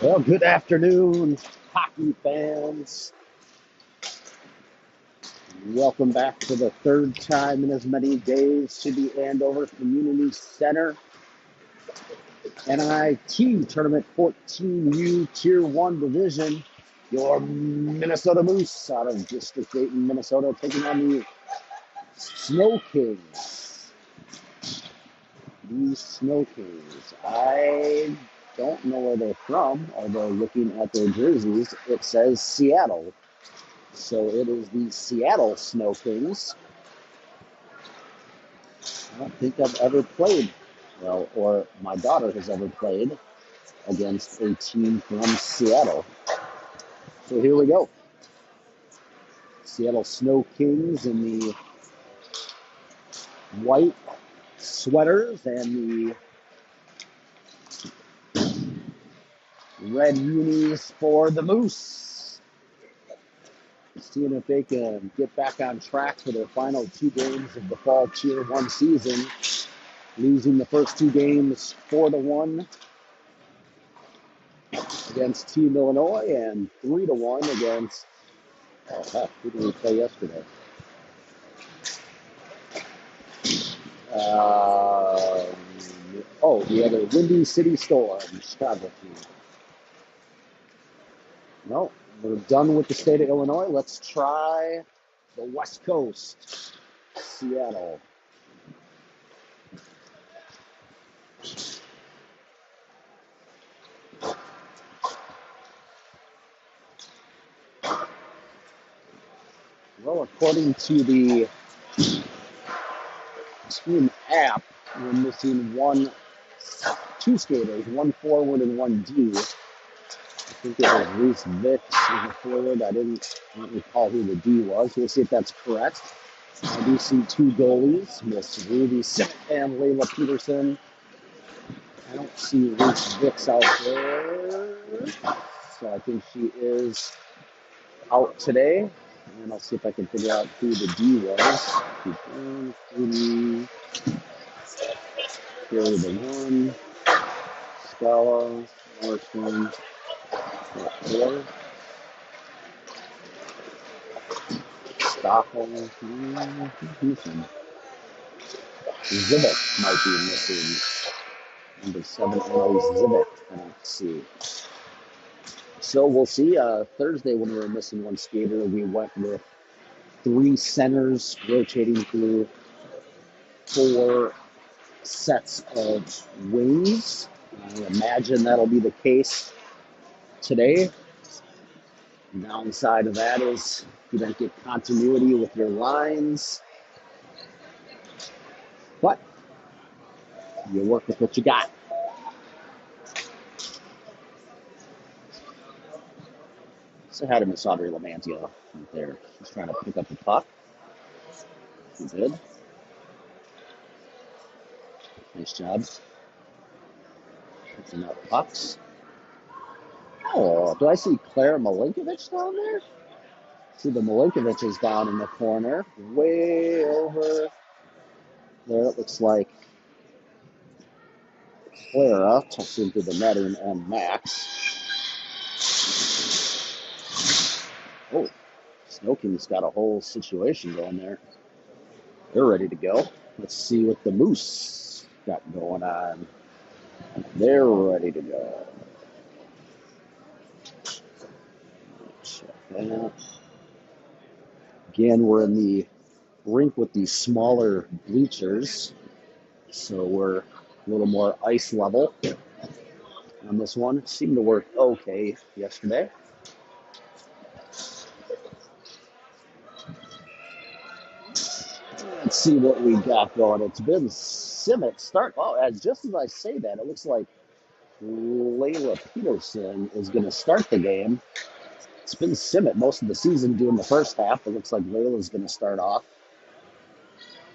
Well, good afternoon, hockey fans. Welcome back for the third time in as many days to the Andover Community Center NIT Tournament 14U Tier 1 Division. Your Minnesota Moose out of District 8 in Minnesota taking on the Sno-Kings. The Sno-Kings. I don't know where they're from, although looking at their jerseys, it says Seattle. So it is the Seattle Sno-Kings. I don't think I've ever played, well, or my daughter has ever played against a team from Seattle. So here we go. Seattle Sno-Kings in the white sweaters and the red unis for the Moose. Seeing if they can get back on track for their final two games of the fall Tier 1 season. Losing the first two games 4-1 against Team Illinois and 3-1 against, oh heck, who did we play yesterday? The other Windy City Storm, Chicago team. No, we're done with the state of Illinois. Let's try the West Coast, Seattle. Well, according to the team app, we're missing two skaters, one forward and one D. I think it was Reese Vick as a forward. I don't recall who the D was. We'll see if that's correct. I do see two goalies, Miss Ruby Sick and Layla Peterson. I don't see Reese Vicks out there. So I think she is out today. And I'll see if I can figure out who the D was. Carry the one. Scala, Morrison, four. Stockholm, Houston. Zivik might be missing. Number 7, Zivik. I don't see. So we'll see. Thursday, when we were missing one skater, we went with 3 centers rotating through 4 sets of wings. I imagine that'll be the case today. The downside of that is you don't get continuity with your lines, but you work with what you got. So I had Miss Audrey Lamantia right there. She's trying to pick up the puck. She did. Nice job. Picking up pucks. Oh, do I see Claire Milinkovic down there? See, the Milinkovic is down in the corner. Way over there, it looks like Clara tucks into the netting and Max. Oh, Sno-Kings got a whole situation going there. They're ready to go. Let's see what the Moose got going on. They're ready to go. Check that out. Again, we're in the rink with these smaller bleachers, so we're a little more ice level on this one. It seemed to work okay yesterday. Let's see what we got going. It's been Simic start. Oh, just as I say that, it looks like Layla Peterson is going to start the game. It's been Simic most of the season doing the first half. It looks like Layla's going to start off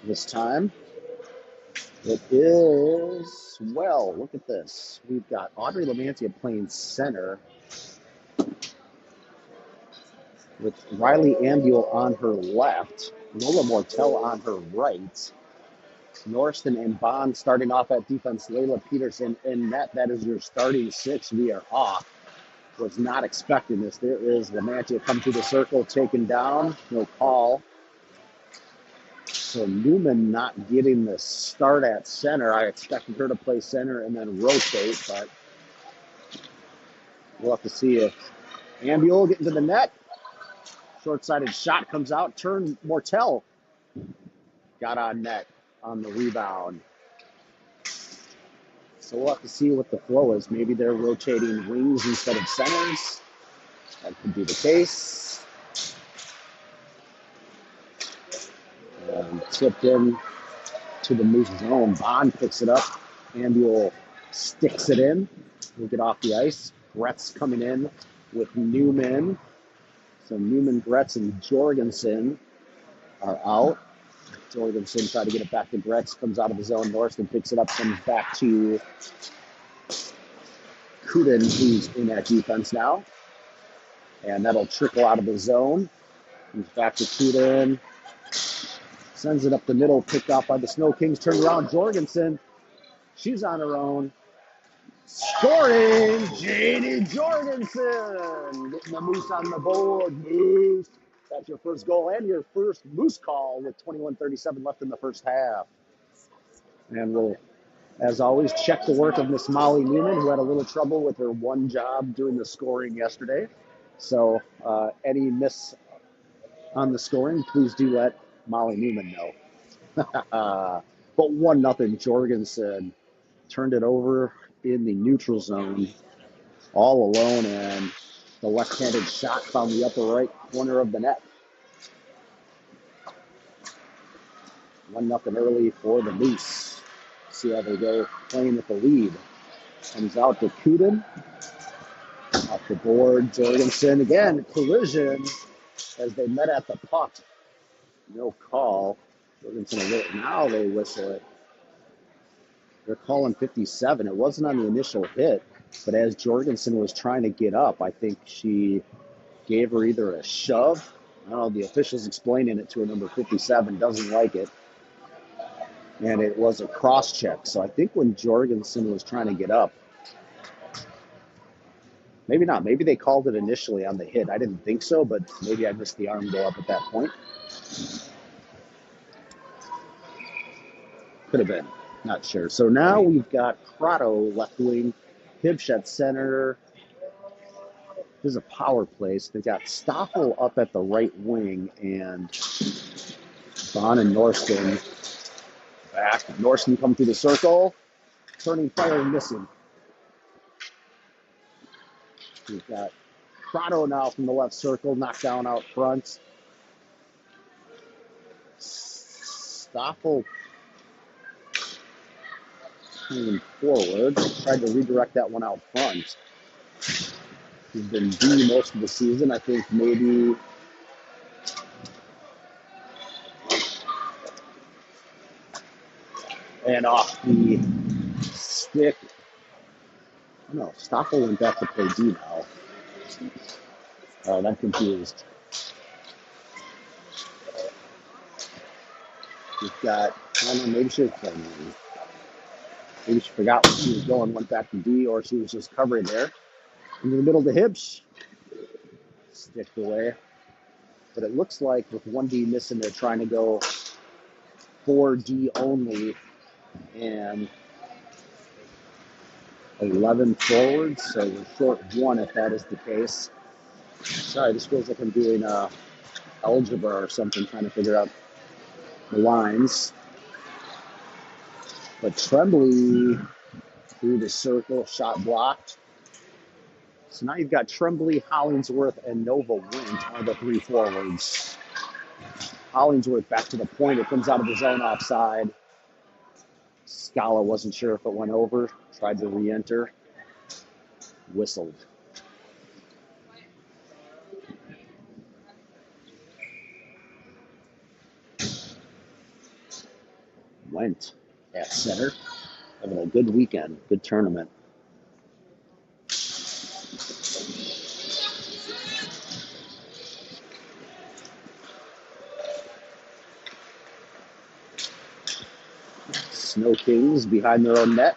this time. It is, well, look at this. We've got Audrey Lamantia playing center with Riley Ambuel on her left, Lola Mortel on her right, Norston and Bond starting off at defense, Layla Peterson in net. That is your starting 6. We are off. Was not expecting this. There is Lamantia come through the circle, taken down, no call. So Newman not getting the start at center. I expected her to play center and then rotate, but we'll have to see if Ambuel getting to the net. Short-sided shot comes out. Turn Mortel got on net on the rebound. So we'll have to see what the flow is. Maybe they're rotating wings instead of centers. That could be the case. And tipped in to the Moose zone. Bond picks it up. Ambuel sticks it in. We'll get off the ice. Gretz coming in with Newman. So Newman, Gretz, and Jorgensen are out. Jorgensen tried to get it back to Gretz. Comes out of the zone. Norston picks it up. Comes back to Kuden, who's in that defense now. And that'll trickle out of the zone. Comes back to Kuden. Sends it up the middle. Picked off by the Sno-Kings. Turned around. Jorgensen. She's on her own. Scoring, J.D. Jorgensen. Getting the Moose on the board. Moose. That's your first goal and your first Moose call with 21:37 left in the first half. And we'll, as always, check the work of Miss Molly Newman, who had a little trouble with her one job doing the scoring yesterday. So any miss on the scoring, please do let Molly Newman know. But 1-0 Jorgensen turned it over in the neutral zone all alone, and the left-handed shot found the upper right corner of the net. 1-0 early for the Moose. See how they go playing with the lead. Comes out to Kuden. Off the board, Jorgensen again, collision as they met at the puck. No call. Jorgensen a little, now they whistle it. They're calling 57. It wasn't on the initial hit, but as Jorgensen was trying to get up, I think she gave her either a shove. I don't know, the official's explaining it to her, number 57, doesn't like it. And it was a cross check. So I think when Jorgensen was trying to get up, maybe not. Maybe they called it initially on the hit. I didn't think so, but maybe I missed the arm go up at that point. Could have been. Not sure. So now we've got Prado left wing, Hibsch at center. There's a power play. So they've got Stoffel up at the right wing and Bond and Norston back. Norston come through the circle. Turning, firing, missing. We've got Prado now from the left circle, knocked down out front. Stoffel coming forward, tried to redirect that one out front. He's been D most of the season. I think maybe and off the stick. Oh, no, Stoffel went back to play D now. All right, I'm confused. We've got, I don't know, maybe she was playing D. Maybe she forgot where she was going, went back to D, or she was just covering there. Into the middle to Hibsch. Sticked away. But it looks like with 1D missing, they're trying to go 4D only and 11 forwards. So we're short one if that is the case. Sorry, this feels like I'm doing algebra or something, trying to figure out the lines. But Tremblay through the circle, shot blocked. So now you've got Tremblay, Hollingsworth, and Nova Wint are the three forwards. Hollingsworth back to the point. It comes out of the zone offside. Scala wasn't sure if it went over. Tried to re-enter. Whistled. Went at center. Having a good weekend. Good tournament. Sno-Kings behind their own net.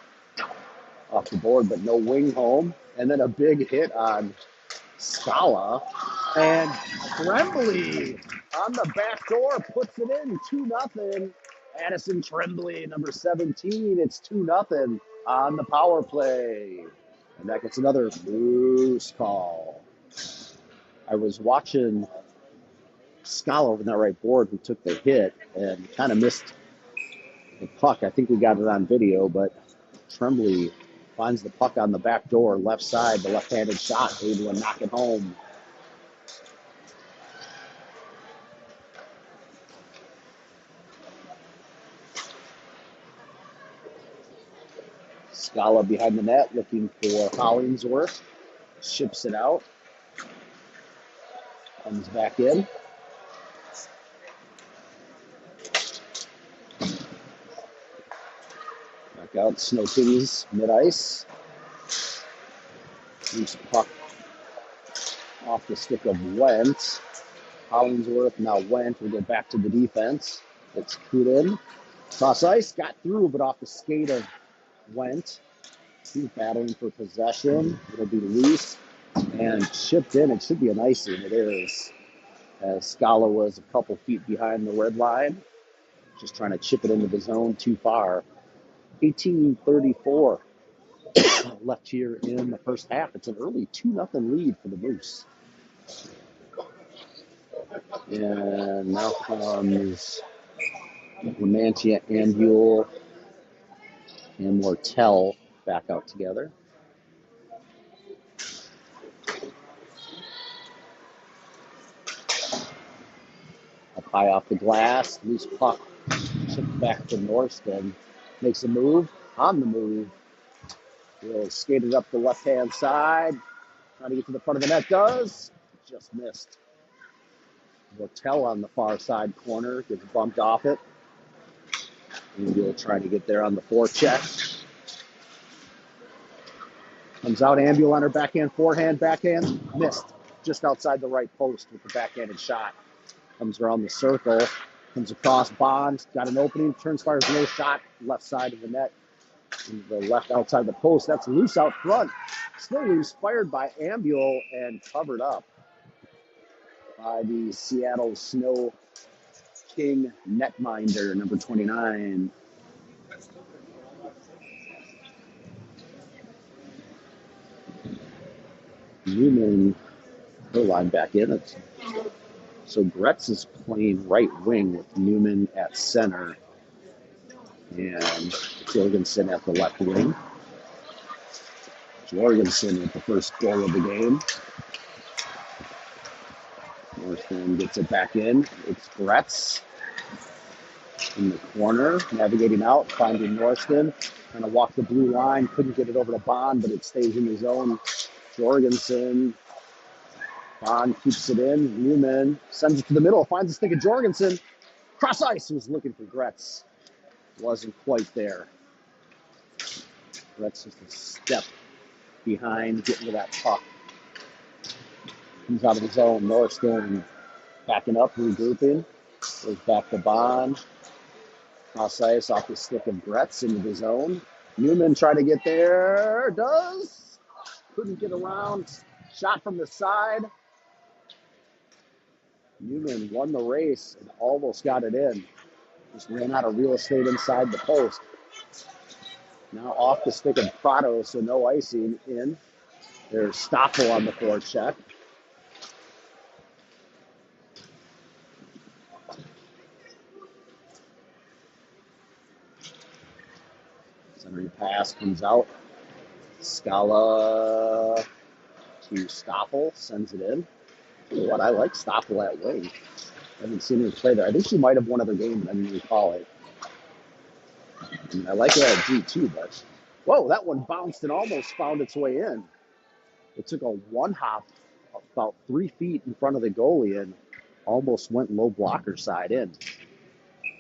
Off the board, but no wing home. And then a big hit on Scala, and Tremblay on the back door puts it in 2-0. Addison Tremblay, number 17. It's 2-0 on the power play. And that gets another loose call. I was watching Scala over on that right board who took the hit and kind of missed the puck. I think we got it on video, but Tremblay finds the puck on the back door, left side, the left-handed shot, able to knock it home. Scala behind the net looking for Hollingsworth. Ships it out. Comes back in. Back out, Sno-Kings mid-ice. Loose puck off the stick of Wentz. Hollingsworth, now Wentz will go back to the defense. It's Kudin. Cross ice, got through, but off the skate of Wentz. He's battling for possession. It'll be loose and chipped in. It should be an icing. It is. As Scala was a couple feet behind the red line. Just trying to chip it into the zone too far. 18:34 left here in the first half. It's an early 2-0 lead for the Moose. And now comes Romantia, Ambule, and Mortel back out together. Up high off the glass, loose puck, chipped back to Norston. Makes a move, on the move. Will skate it up the left-hand side. Trying to get to the front of the net, does. Just missed. Mortel on the far side corner, gets bumped off it. Ambule trying to get there on the forecheck. Comes out, Ambule on her backhand, forehand, backhand, missed. Just outside the right post with the backhanded shot. Comes around the circle, comes across Bond, got an opening, turns, fires no shot, left side of the net. The left outside the post, that's loose out front. Still loose, fired by Ambule and covered up by the Seattle Sno-King netminder, number 29. Newman, her line back in. So Gretz is playing right wing with Newman at center and Jorgensen at the left wing. Jorgensen with the first goal of the game. Norston gets it back in. It's Gretz in the corner, navigating out, finding Norston. Trying to walk the blue line, couldn't get it over to Bond, but it stays in his own. Jorgensen. Bond keeps it in. Newman sends it to the middle, finds the stick of Jorgensen. Cross ice, was looking for Gretz. Wasn't quite there. Gretz just a step behind, getting to that puck. Comes out of his own. Norston backing up, regrouping. Goes back to Bond. Cross ice off the stick of Gretz into the zone. Newman trying to get there. Does. Couldn't get around. Shot from the side. Newman won the race and almost got it in. Just ran out of real estate inside the post. Now off the stick of Prado, so no icing in. There's Stoffel on the forecheck. Centering pass comes out. Scala to Stoffel, sends it in. What, I like Stoffel at wing. I haven't seen her play there. I think she might have one other game, but I didn't recall it. I mean, I like her at G2, but whoa, that one bounced and almost found its way in. It took a one hop about 3 feet in front of the goalie and almost went low blocker side in.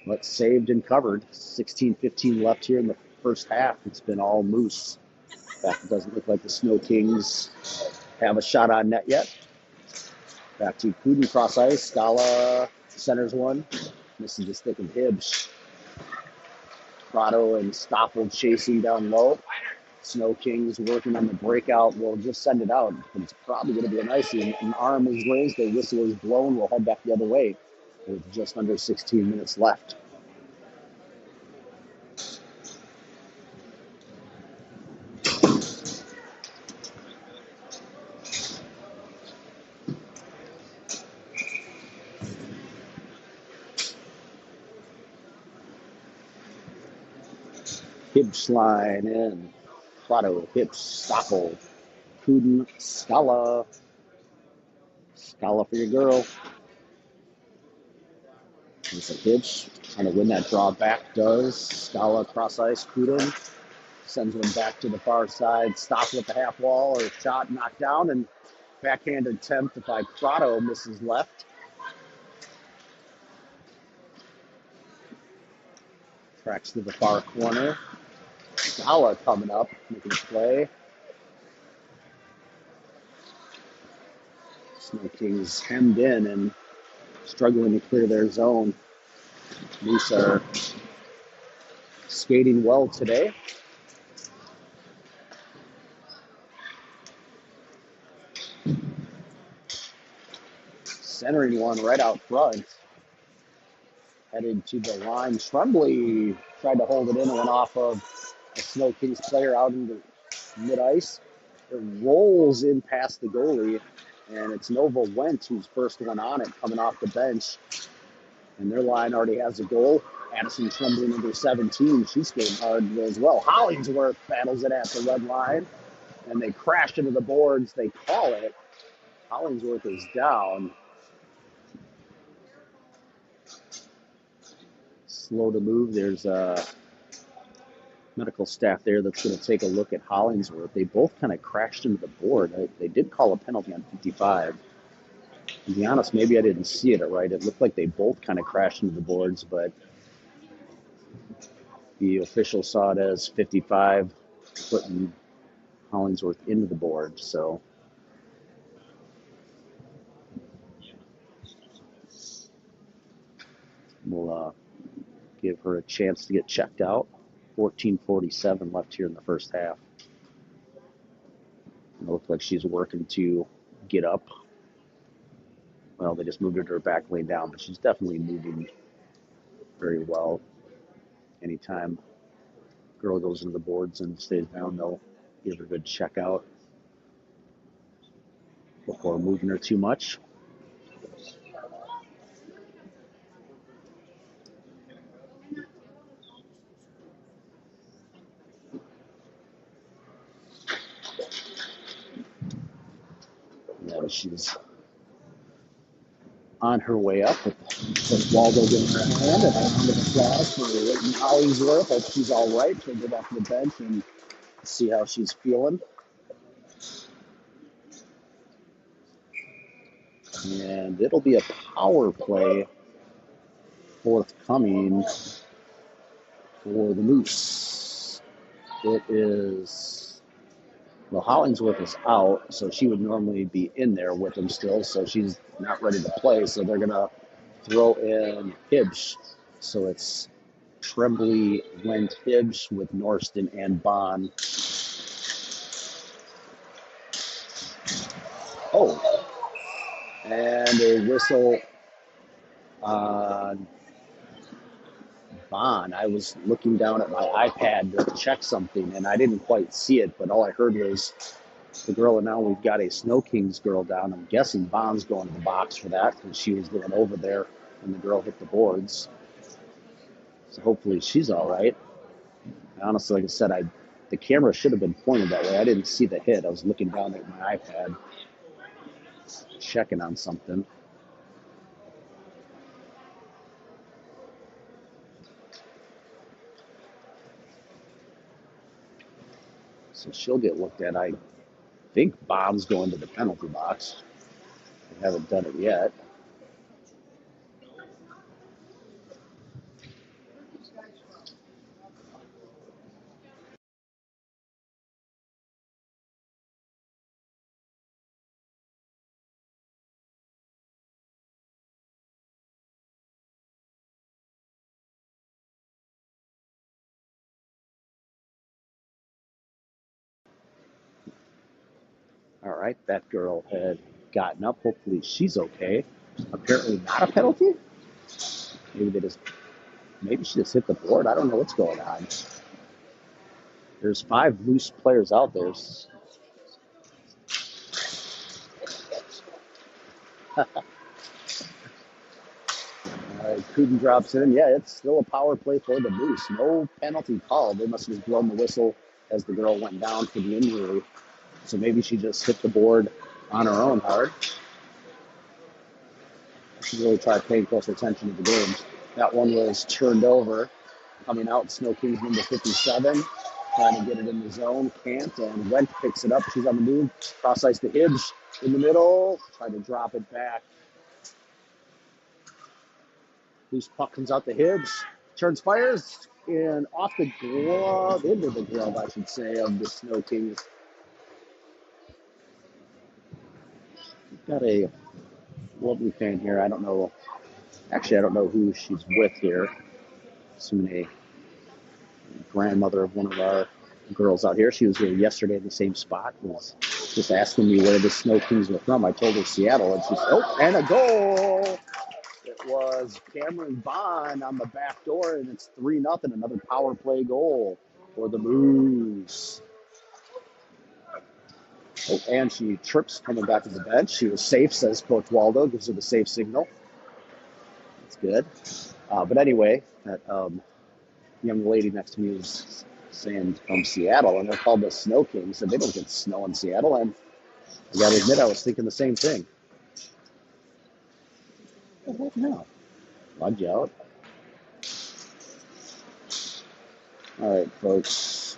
But saved and covered. 16-15 left here in the first half. It's been all Moose. In fact, it doesn't look like the Sno-Kings have a shot on net yet. Back to Kudin, cross ice. Scala centers one. Missing the stick of Hibbs. Prado and Stoffel chasing down low. Sno-Kings working on the breakout. We'll just send it out. But it's probably going to be an icing. An arm is raised. The whistle is blown. We'll head back the other way with just under 16 minutes left. Hibbs line in. Prado, Hibbs, Stoppel, Kuden, Scala. Scala for your girl. There's a Hibbs trying to win that draw back. Does. Scala cross ice. Kuden sends one back to the far side. Stopped with the half wall or shot knocked down. And backhand attempt by Prado misses left. Tracks to the far corner. Scala coming up, making a play. Sno-Kings hemmed in and struggling to clear their zone. Moose are skating well today. Centering one right out front. Headed to the line. Tremblay tried to hold it in and went off of a Sno-Kings player out into mid-ice. It rolls in past the goalie, and it's Nova Went who's first one on it, coming off the bench. And their line already has a goal. Addison Tremblay, number 17, she's skating hard as well. Hollingsworth battles it at the red line, and they crash into the boards. They call it. Hollingsworth is down. Slow to move. There's medical staff there that's going to take a look at Hollingsworth. They both kind of crashed into the board. They did call a penalty on 55. To be honest, maybe I didn't see it right. It looked like they both kind of crashed into the boards, but the official saw it as 55, putting Hollingsworth into the board. So we'll give her a chance to get checked out. 14:47 left here in the first half. It looks like she's working to get up. Well, they just moved her to her back lane down, but she's definitely moving very well. Anytime girl goes into the boards and stays down, they'll give her a good check out before moving her too much. Yeah, she's on her way up with Waldo giving her a hand and a round of applause for Leighton Hollingsworth. Hope she's all right. She'll go back to the bench and see how she's feeling. And it'll be a power play forthcoming for the Moose. It is, well, Hollingsworth is out, so she would normally be in there with him still, so she's not ready to play, so they're going to throw in Hibbs. So it's Tremblay, Went, Hibbs with Norston and Bond. Oh, and a whistle on Bond. I was looking down at my iPad to check something, and I didn't quite see it, but all I heard was the girl, and now we've got a Sno-Kings girl down. I'm guessing Bond's going to the box for that because she was going over there when the girl hit the boards. So hopefully she's all right. Honestly, like I said, the camera should have been pointed that way. I didn't see the hit. I was looking down at my iPad, checking on something. So she'll get looked at. I think Bob's going to the penalty box. They haven't done it yet. All right, that girl had gotten up. Hopefully she's okay. Apparently not a penalty. Maybe she just hit the board. I don't know what's going on. There's 5 loose players out there. Kuden drops in. Yeah, it's still a power play for the Moose. No penalty called. They must have just blown the whistle as the girl went down for the injury. So maybe she just hit the board on her own hard. I should really try paying closer attention to the games. That one was turned over. Coming out, Sno-Kings number 57. Trying to get it in the zone. Can't. And Went picks it up. She's on the move. Cross ice to Hidge in the middle. Trying to drop it back. Loose puck comes out to Hidge. Turns, fires, and off the glove, into the glove, I should say, of the Sno-Kings. We've got a lovely fan here. I don't know. Actually, I don't know who she's with here. Assuming a grandmother of one of our girls out here. She was here yesterday in the same spot. Was just asking me where the Sno-Kings were from. I told her Seattle, and she said, "Oh, and a goal!" It was Cameron Bond on the back door, and it's 3-0. Another power play goal for the Moose. Oh, and she trips coming back to the bench. She was safe, says Coach Waldo. Gives her the safe signal. That's good. But anyway, that young lady next to me was saying from Seattle, and they're called the Sno-Kings, and they don't get snow in Seattle. And I got to admit, I was thinking the same thing. What the heck now? Lodge out. All right, folks.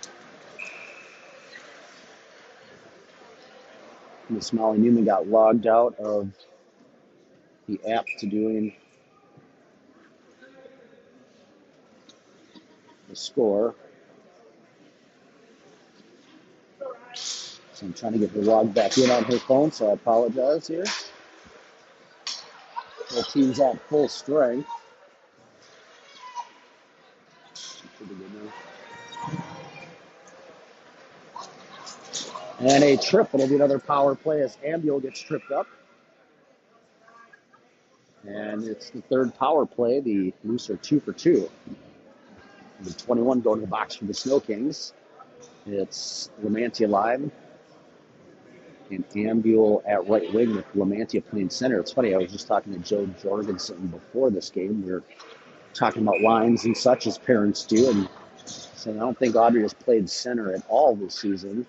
Miss Molly Newman got logged out of the app to doing the score. So I'm trying to get her logged back in on her phone, so I apologize here. The team's at full strength. And a trip. It'll be another power play as Ambule gets tripped up. And it's the third power play. The Moose are 2 for 2. The 21 going to the box for the Sno-Kings. It's Lamantia line and Ambule at right wing with Lamantia playing center. It's funny, I was just talking to Joe Jorgensen before this game. We were talking about lines and such as parents do, and saying I don't think Audrey has played center at all this season,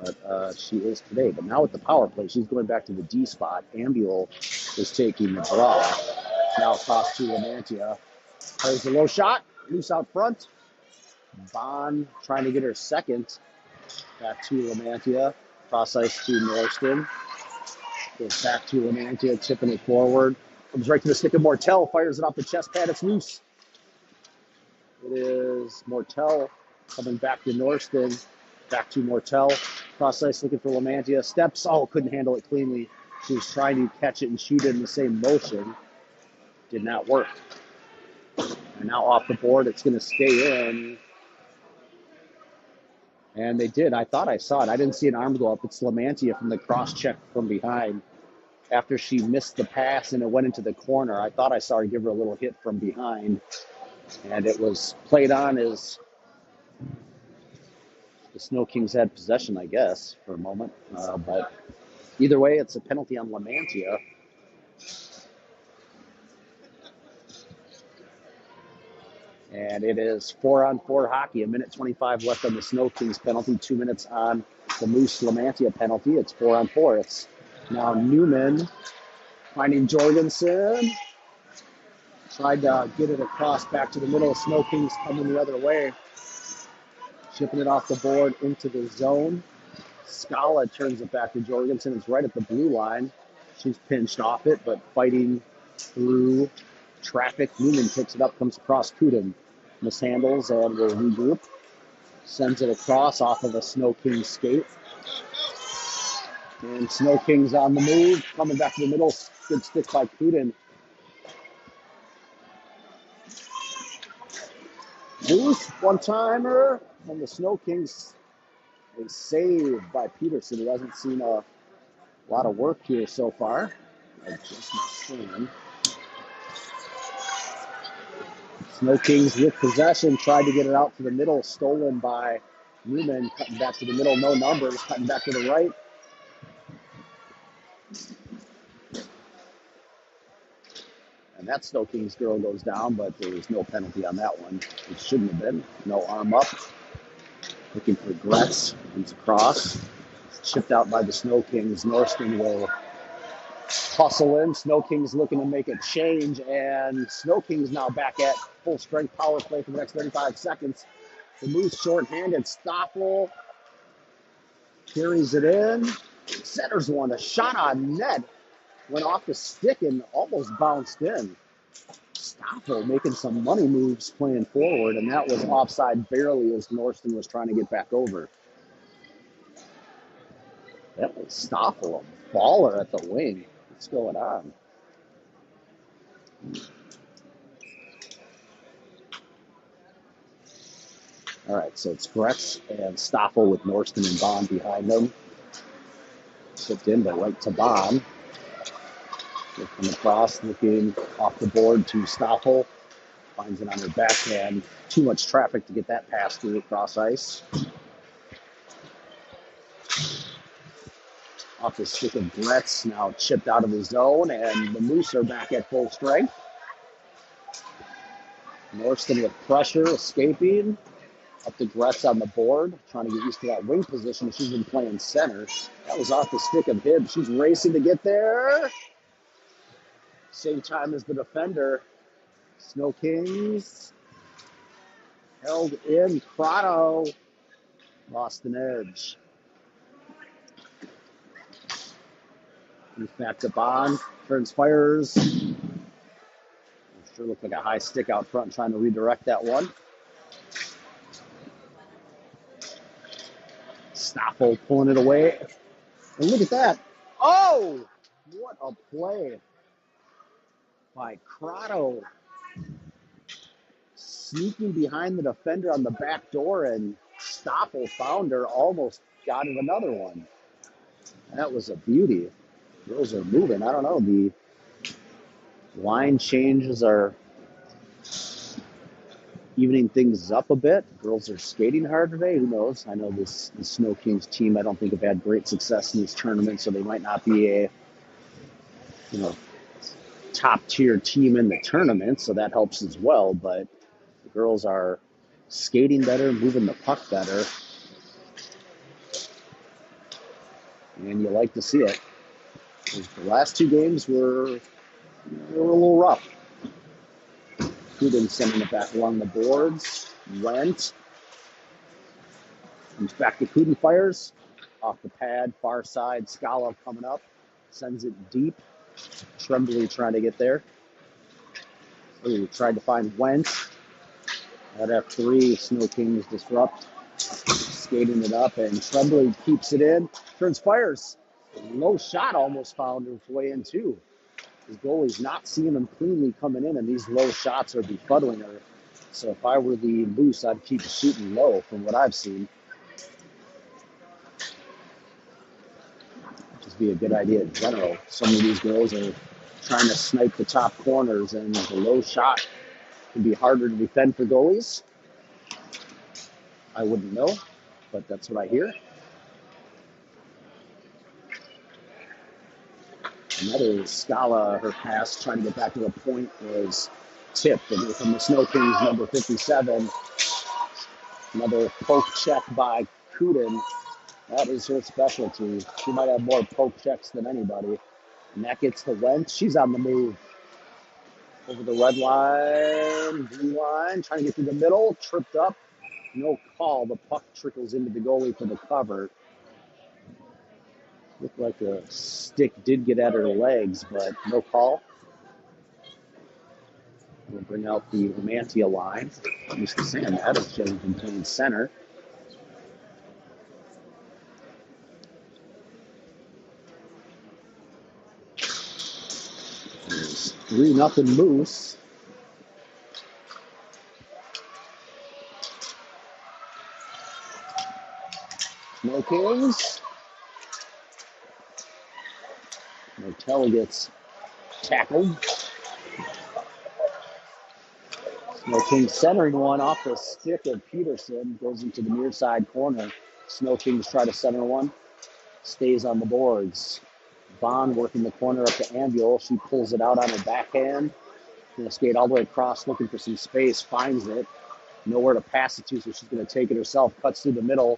but she is today. But now with the power play, she's going back to the D spot. Ambule is taking the draw. Now across to Lamantia. Plays a low shot, loose out front. Bond trying to get her second. Back to Lamantia. Cross ice to Norston. Goes back to Lamantia, tipping it forward. Comes right to the stick of Mortel. Fires it off the chest pad. It's loose. It is Mortel coming back to Norston. Back to Mortel. Cross ice looking for Lamantia. Steps. Oh, couldn't handle it cleanly. She was trying to catch it and shoot it in the same motion. Did not work. And now off the board, it's going to stay in. And they did. I thought I saw it. I didn't see an arm go up. It's Lamantia from the cross check from behind. After she missed the pass and it went into the corner, I thought I saw her give her a little hit from behind. And it was played on as the Sno-Kings had possession, I guess, for a moment. But either way, it's a penalty on Lamantia. And it is 4-on-4 hockey. 1:25 left on the Sno-Kings penalty. 2 minutes on the Moose Lamantia penalty. It's 4-on-4. It's now Newman finding Jorgensen. Tried to get it across back to the middle. Sno-Kings coming the other way. Shipping it off the board into the zone. Scala turns it back to Jorgensen. It's right at the blue line. She's pinched off it, but fighting through traffic. Newman picks it up, comes across Kuden. Mishandles and will regroup. Sends it across off of a Sno-Kings skate. And Sno-Kings on the move. Coming back to the middle. Good stick by Kuden. Moose, one-timer. And the Sno-Kings is saved by Peterson, who hasn't seen a A lot of work here so far. I just stand. Sno-Kings with possession, tried to get it out to the middle, stolen by Newman, cutting back to the middle, no numbers, cutting back to the right. And that Sno-Kings girl goes down, but there was no penalty on that one. It shouldn't have been. No arm up. Looking for Gretz. Comes across. Chipped out by the Sno-Kings. Norston will hustle in. Sno-Kings looking to make a change, and Sno-Kings now back at full strength power play for the next 35 seconds. The Moose short-handed. Stoffel carries it in. Centers one. A shot on net. Went off the stick and almost bounced in. Stoffel making some money moves playing forward, and that was offside barely as Norston was trying to get back over. That was Stoffel, a baller at the wing. What's going on? All right, so it's Gretz and Stoffel with Norston and Bond behind them. Shipped in, but right to Bond. They'll come across, looking off the board to Stoffel. Finds it on her backhand. Too much traffic to get that pass through across ice. Off the stick of Gretz, now chipped out of the zone, and the Moose are back at full strength. Norston with pressure, escaping. Up to Gretz on the board, trying to get used to that wing position. She's been playing center. That was off the stick of Hibbs. She's racing to get there. Same time as the defender. Sno-Kings held in. Crotto lost an edge. He's back to Bond. Turns, fires. Sure looked like a high stick out front, trying to redirect that one. Stoffel pulling it away. And look at that. Oh, what a play by Crotto. Sneaking behind the defender on the back door, and Stoffel found her, almost got him another one. That was a beauty. Girls are moving. I don't know. The line changes are evening things up a bit. Girls are skating hard today. Who knows? I know the Sno-Kings team, I don't think have had great success in these tournaments, so they might not be a top tier team in the tournament, so that helps as well. But the girls are skating better, moving the puck better, and you like to see it. The last two games were a little rough. Kuden sending it back along the boards. Went. Comes back to Kuden, fires. Off the pad, far side. Scala coming up. Sends it deep. Tremblay trying to get there. Ooh, tried to find Wentz. At F3, Sno-Kings disrupt. Skating it up, and Tremblay keeps it in. Turns, fires. Low shot almost found its way in, too. His goalie's not seeing him cleanly coming in, and these low shots are befuddling her. So if I were the Moose, I'd keep shooting low from what I've seen. Just be a good idea in general. Some of these girls are trying to snipe the top corners, and the low shot can be harder to defend for goalies. I wouldn't know, but that's what I hear. Another Scala, her pass trying to get back to the point was tipped. And from the Sno-Kings, number 57, another poke check by Kuden. That is her specialty. She might have more poke checks than anybody. And that gets the Wentz. She's on the move. Over the red line, blue line, trying to get through the middle, tripped up. No call. The puck trickles into the goalie for the cover. Looked like a stick did get at her legs, but no call. We'll bring out the Romantia line. I'm used to saying that as Jenny been playing center. There's 3-0 Moose. Sno-Kings. Martell gets tackled. Sno-Kings centering one off the stick of Peterson. Goes into the near side corner. Sno-Kings try to center one. Stays on the boards. Vaughn working the corner up to Ambuel. She pulls it out on her backhand. Gonna skate all the way across looking for some space. Finds it. Nowhere to pass it to, so she's going to take it herself. Cuts through the middle.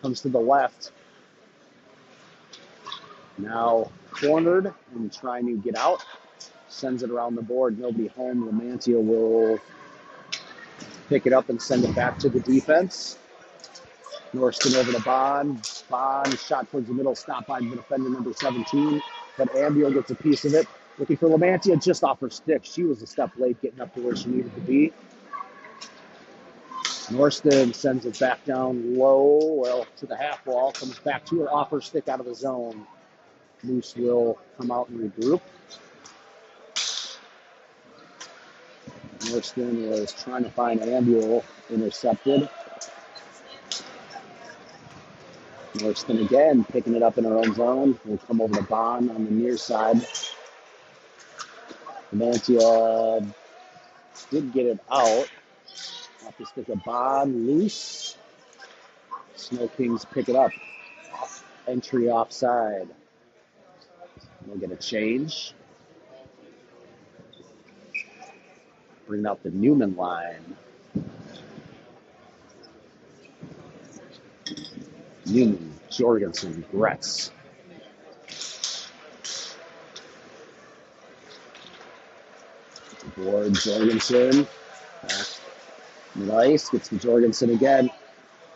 Comes to the left. Now cornered and trying to get out. Sends it around the board. Nobody home. Lamantia will pick it up and send it back to the defense. Norston over to Bond. Bond shot towards the middle. Stopped by the defender number 17. But Ambiel gets a piece of it. Looking for Lamantia just off her stick. She was a step late getting up to where she needed to be. Norston sends it back down low, well, to the half wall. Comes back to her off her stick out of the zone. Moose will come out and regroup. Norston was trying to find Ambuel, intercepted. Norston again, picking it up in her own zone. Will come over to Bond on the near side. Mantia did get it out. Off the stick of Bond, loose. Sno-Kings pick it up. Entry offside. We'll get a change. Bring out the Newman line. Newman, Jorgensen, Gretz. Board, Jorgensen. Nice, gets to Jorgensen again.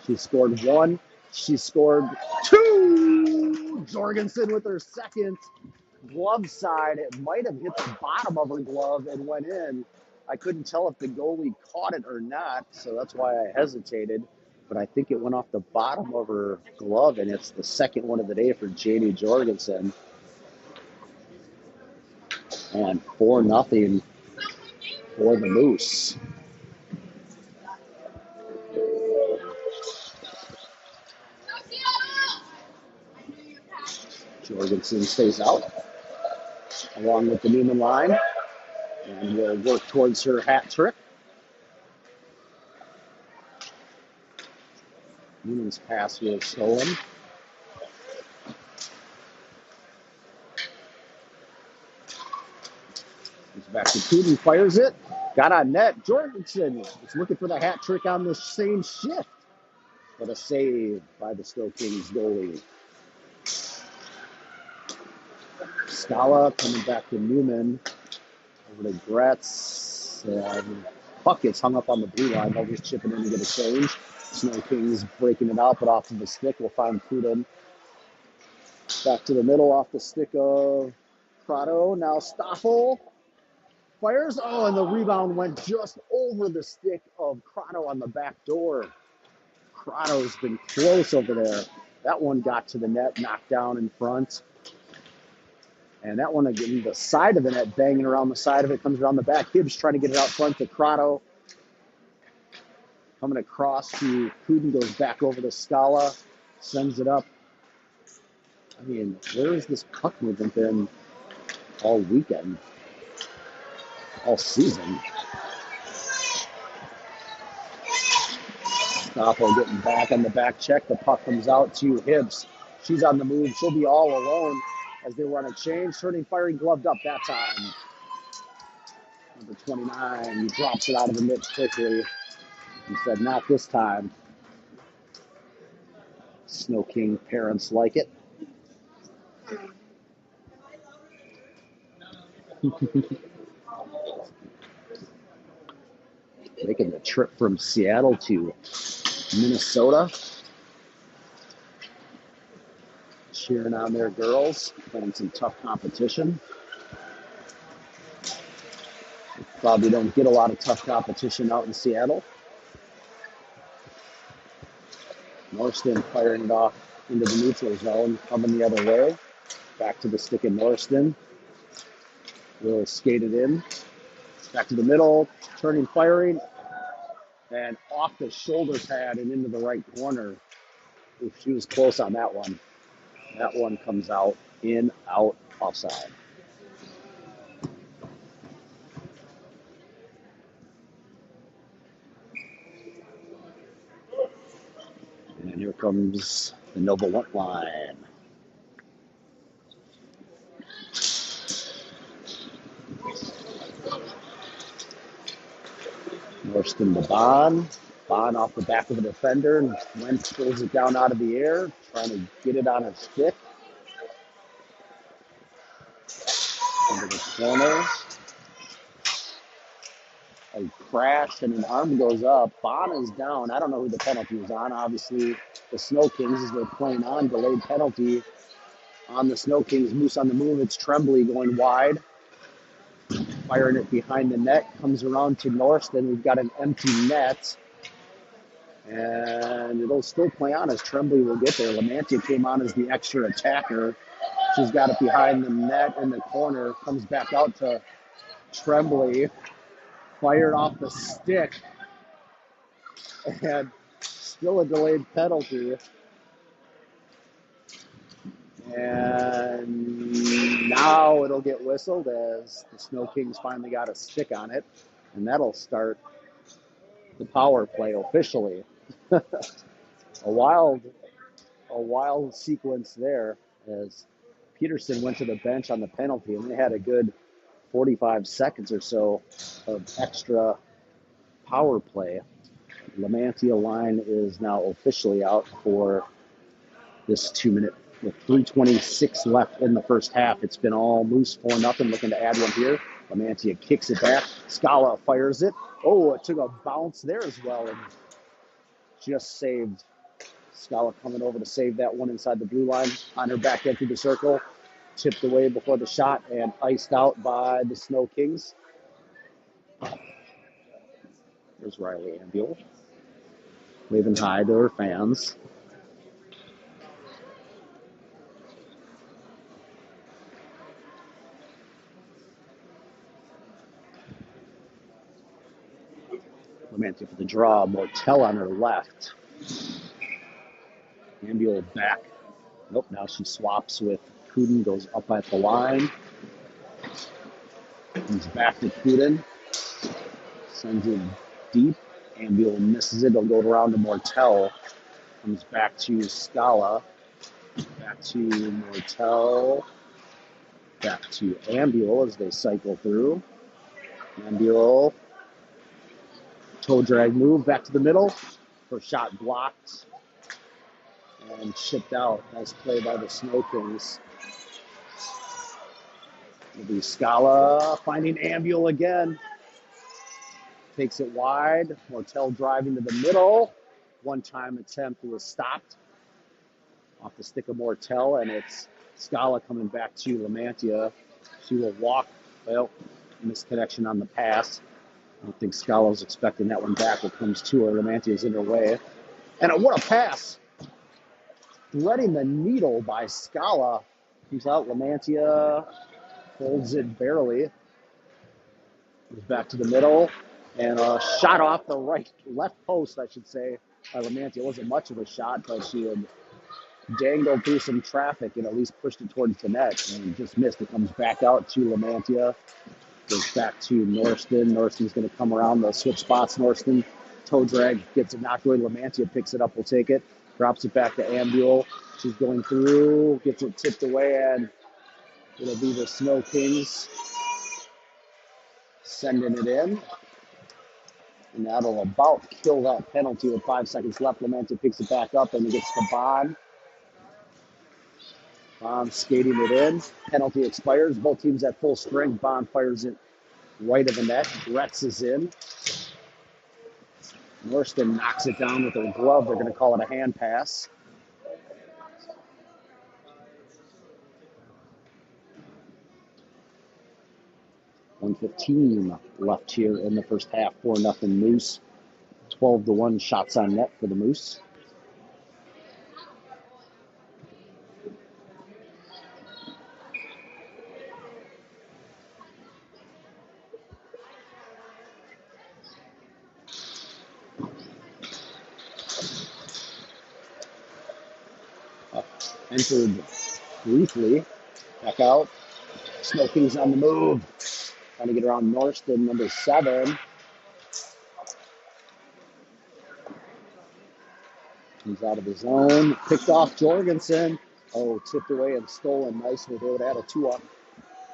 She scored one. She scored two. Jorgensen with her second. Glove side. It might have hit the bottom of her glove and went in. I couldn't tell if the goalie caught it or not, so that's why I hesitated. But I think it went off the bottom of her glove, and it's the second one of the day for Jamie Jorgensen. And 4-0 for the Moose. Jorgensen stays out along with the Newman line and will work towards her hat trick. Newman's pass was stolen. He's back to Cooten, fires it. Got on net. Jorgensen is looking for the hat trick on the same shift. But a save by the Sno-Kings goalie. Scala coming back to Newman. Over to Gretz. Puck gets hung up on the blue line. They'll just chip it in and get a change. Sno-Kings breaking it out, but off of the stick. We'll find Cooten. Back to the middle off the stick of Prado. Now Stoffel fires. Oh, and the rebound went just over the stick of Prado on the back door. Prado's been close over there. That one got to the net, knocked down in front. And that one again, the side of the net, banging around the side of it, comes around the back. Hibbs trying to get it out front to Crotto. Coming across to Cooten, goes back over to Scala, sends it up. I mean, where has this puck movement been all weekend, all season? Stoffel getting back on the back check. The puck comes out to Hibbs. She's on the move. She'll be all alone as they run a change. Turning, firing, gloved up that time. Number 29, he drops it out of the mitt quickly. He said, not this time. Sno-King parents like it. Making the trip from Seattle to Minnesota. Cheering on their girls, playing some tough competition. Probably don't get a lot of tough competition out in Seattle. Norston firing it off into the neutral zone, coming the other way. Back to the stick of Norston. Will skate it in. Back to the middle, turning, firing. And off the shoulder pad and into the right corner. Oof, she was close on that one. That one comes out, in, out. Offside. And here comes the Nova One line. Norston to Bond. Bond off the back of the defender, and Wentz pulls it down out of the air, trying to get it on his stick. Into the corner. A crash and an arm goes up. Bond is down. I don't know who the penalty was on. Obviously, the Sno-Kings, as they're playing on, delayed penalty on the Sno-Kings. Moose on the move. It's Tremblay going wide. Firing it behind the net. Comes around to Norston. We've got an empty net. And it'll still play on as Tremblay will get there. Lamantia came on as the extra attacker. She's got it behind the net in the corner. Comes back out to Tremblay. Fired off the stick. And still a delayed penalty. And now it'll get whistled as the Sno-Kings finally got a stick on it. And that'll start the power play officially. a wild sequence there as Peterson went to the bench on the penalty, and they had a good 45 seconds or so of extra power play. Lamantia line is now officially out for this 2 minute with 3:26 left in the first half. It's been all Moose 4-0, looking to add one here. Lamantia kicks it back. Scala fires it. Oh, it took a bounce there as well, and just saved. Scala coming over to save that one inside the blue line on her back end through the circle. Chipped away before the shot and iced out by the Sno-Kings. There's Riley Ambule waving hi to her fans. Lamantia for the draw. Mortel on her left. Ambule back. Nope, now she swaps with Kuden, goes up at the line. Comes back to Kuden. Sends it deep. Ambule misses it. It'll go around to Mortel. Comes back to Scala. Back to Mortel. Back to Ambule as they cycle through. Ambule. Toe drag move. Back to the middle. First shot blocked. And chipped out. Nice play by the Sno-Kings. It'll be Scala finding Ambule again. Takes it wide. Mortel driving to the middle. One-time attempt was stopped off the stick of Mortel, and it's Scala coming back to Lamantia. She will walk. Well, misconnection on the pass. I don't think Scala was expecting that one back. It comes to her. Lamantia's in her way. And what a pass! Threading the needle by Scala. Comes out. Lamantia holds it barely. Goes back to the middle. And a shot off the left post, I should say, by Lamantia. It wasn't much of a shot, but she had dangled through some traffic and at least pushed it towards the net and just missed. It comes back out to Lamantia. Goes back to Norston. Norston's going to come around the switch spots. Norston, toe drag, gets it knocked away. Lamantia picks it up, will take it. Drops it back to Ambule. She's going through, gets it tipped away, and it'll be the Sno-Kings sending it in. And that'll about kill that penalty with 5 seconds left. Lamantia picks it back up and it gets to Bond. Bond skating it in. Penalty expires. Both teams at full strength. Bond fires it right of the net. Retz is in. Norston knocks it down with her glove. They're going to call it a hand pass. .1:15 left here in the first half. 4-0 Moose. 12-1 shots on net for the Moose. Entered briefly. Back out. Sno-Kings on the move. Trying to get around Norston, number 7. He's out of his zone. Picked off Jorgensen. Oh, tipped away and stolen nicely. They would have had a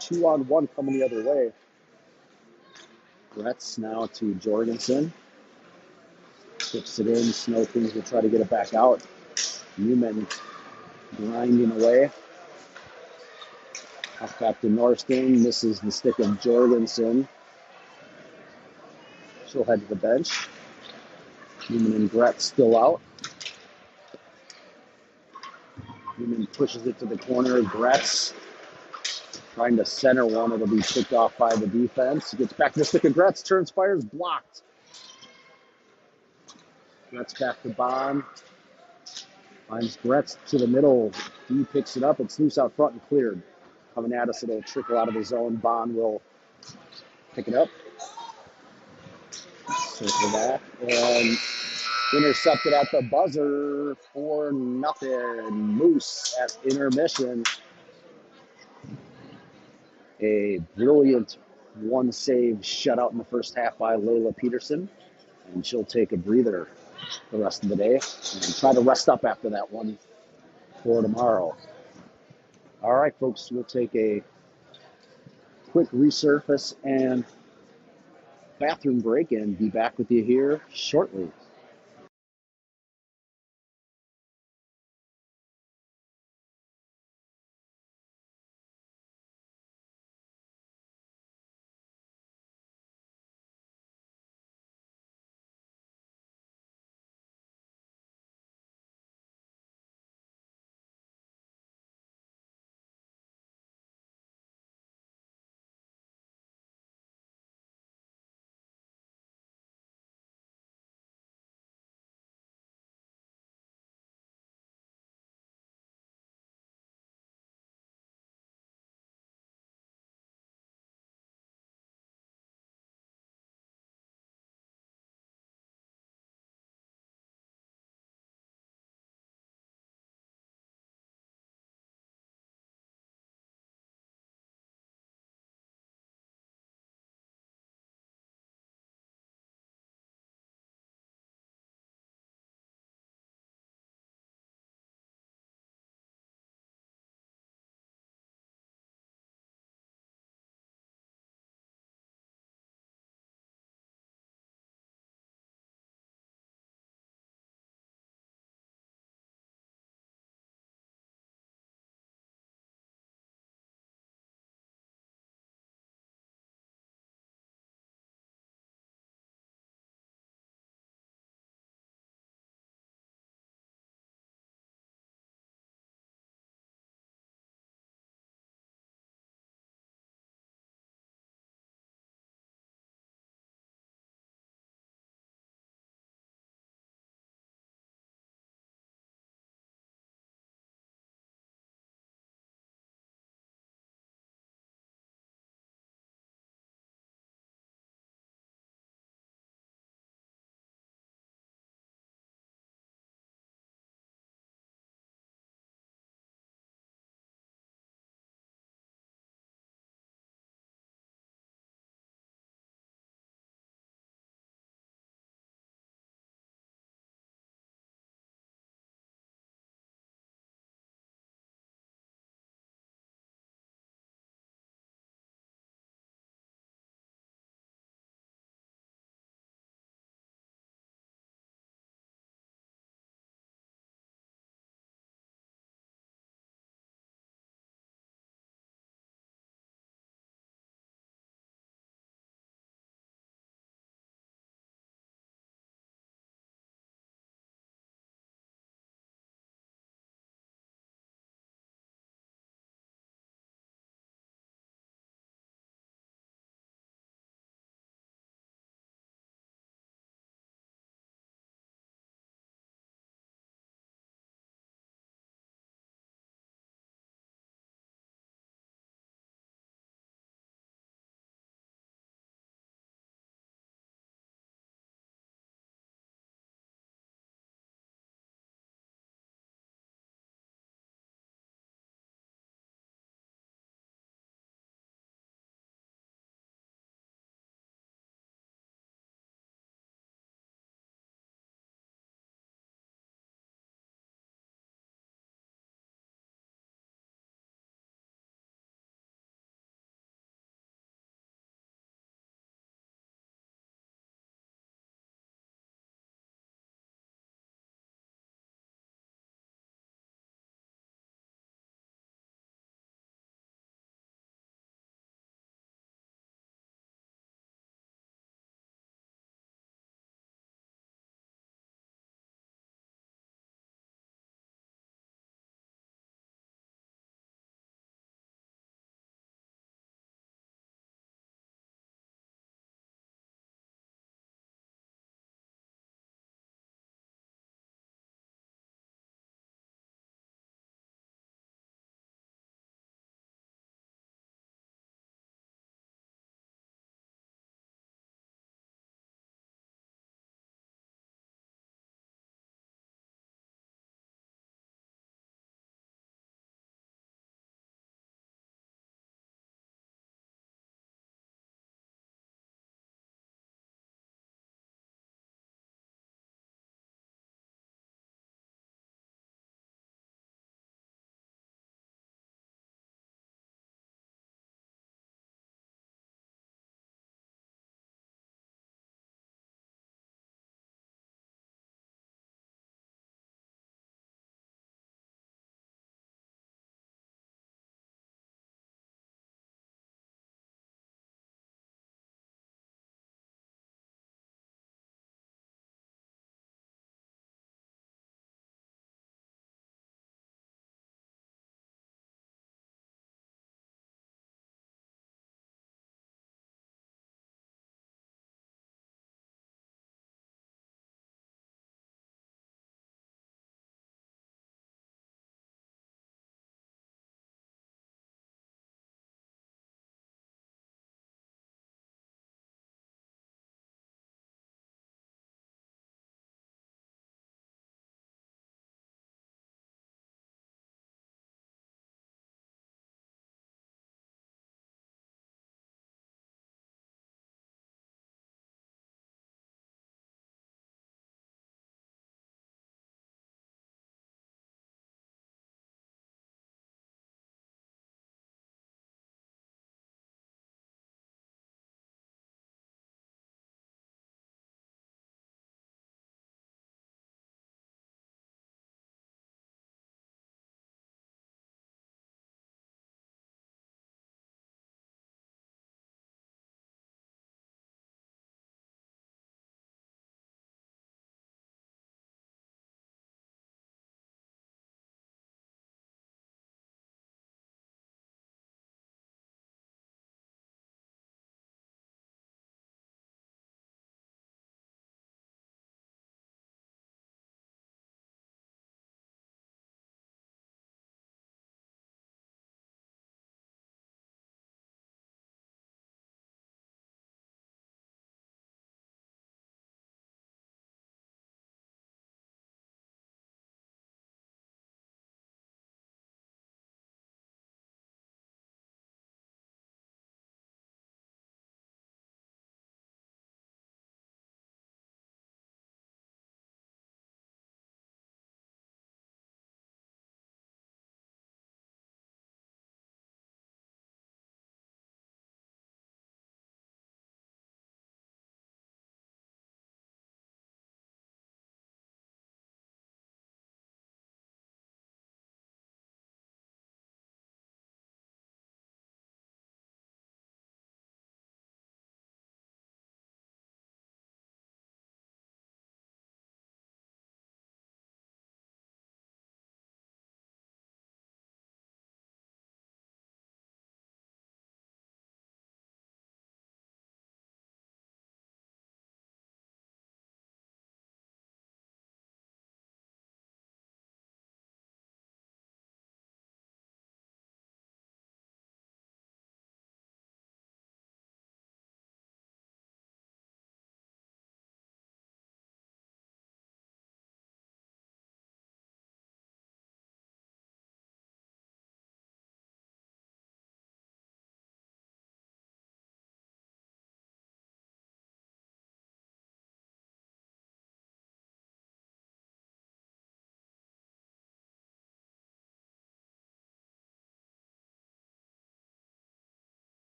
two-on-one coming the other way. Gretz now to Jorgensen. Tips it in. Sno-Kings will try to get it back out. Newman grinding away. Off back to Norston. Misses the stick of Jorgensen. She'll head to the bench. Newman and Gretz still out. Newman pushes it to the corner. Gretz trying to center one. It'll be picked off by the defense. Gets back to the stick of Gretz. Turns, fires, blocked. Gretz back to Bond. Finds Gretz to the middle. He picks it up. It's loose out front and cleared. Coming at us, it'll trickle out of his zone. Bond will pick it up. Circle back. And intercepted at the buzzer for nothing. Moose at intermission. A brilliant one save shutout in the first half by Layla Peterson. And she'll take a breather the rest of the day and try to rest up after that one for tomorrow. All right, folks, we'll take a quick resurface and bathroom break and be back with you here shortly.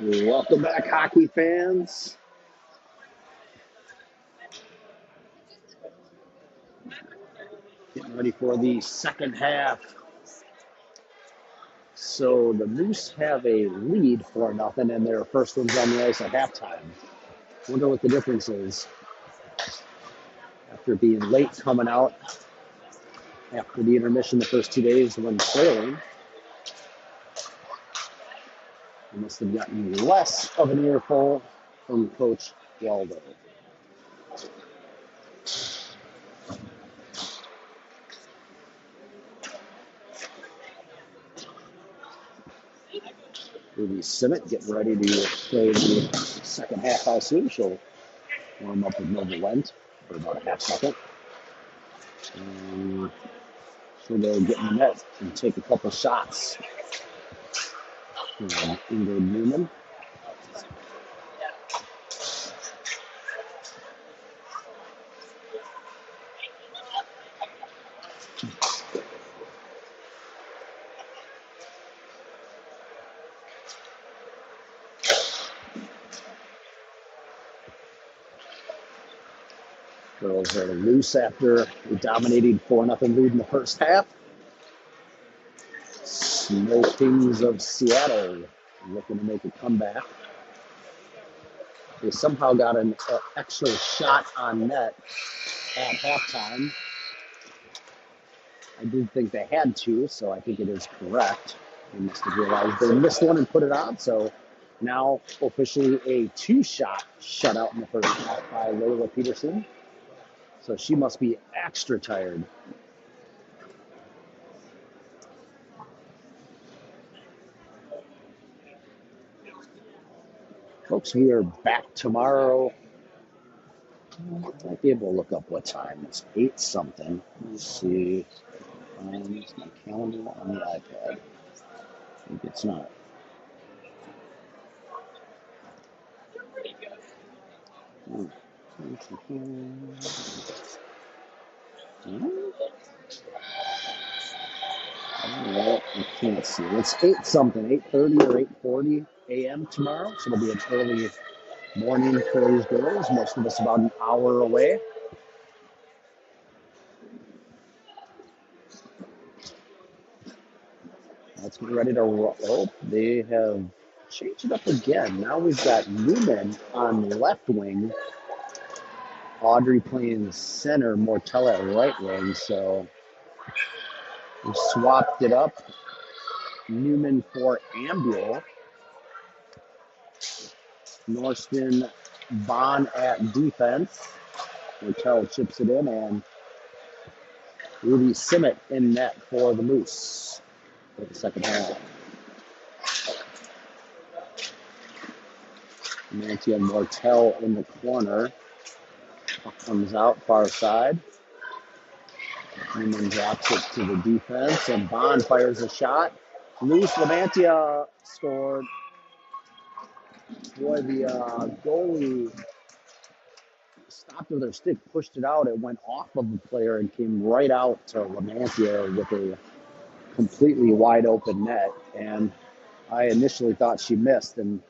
Welcome back, hockey fans. Getting ready for the second half. So the Moose have a lead 4-0, and their first one's on the ice at halftime. Wonder what the difference is. After being late coming out after the intermission the first 2 days when trailing, they must have gotten less of an earful from Coach Waldo. Ruby Simmet getting ready to play the second half. I assume she'll warm up with Nova Lent for about a half second. She'll go get in the net and take a couple shots from Ingrid Newman. Girls are loose after a dominating 4-0 lead in the first half. Sno-Kings of Seattle looking to make a comeback. They somehow got an extra shot on net at halftime. I did think they had to, so I think it is correct. They must have realized they missed one and put it on, so now officially a 2-shot shutout in the first half by Layla Peterson. So she must be extra tired. Folks, we are back tomorrow. I might be able to look up what time. It's 8-something. Let's see. It's my calendar on the iPad. I think it's not. Well, I can't see. It's 8-something, 8:30 or 8:40 a.m. tomorrow. So it'll be an early morning for these girls. Most of us about an hour away. Let's get ready to roll. Oh, they have changed it up again. Now we've got Newman on left wing, Audrey playing center, Mortella at right wing. So we swapped it up. Newman for Ambule. Norston, Bond at defense. Mortella chips it in, and Ruby Simmet in net for the Moose for the second half. Nancy and Mortell in the corner. Puck comes out far side. Newman drops it to the defense, and Bond fires a shot. Loose, Lamantia scored. Boy, the goalie stopped with her stick, pushed it out. It went off of the player and came right out to Lamantia with a completely wide open net. And I initially thought she missed and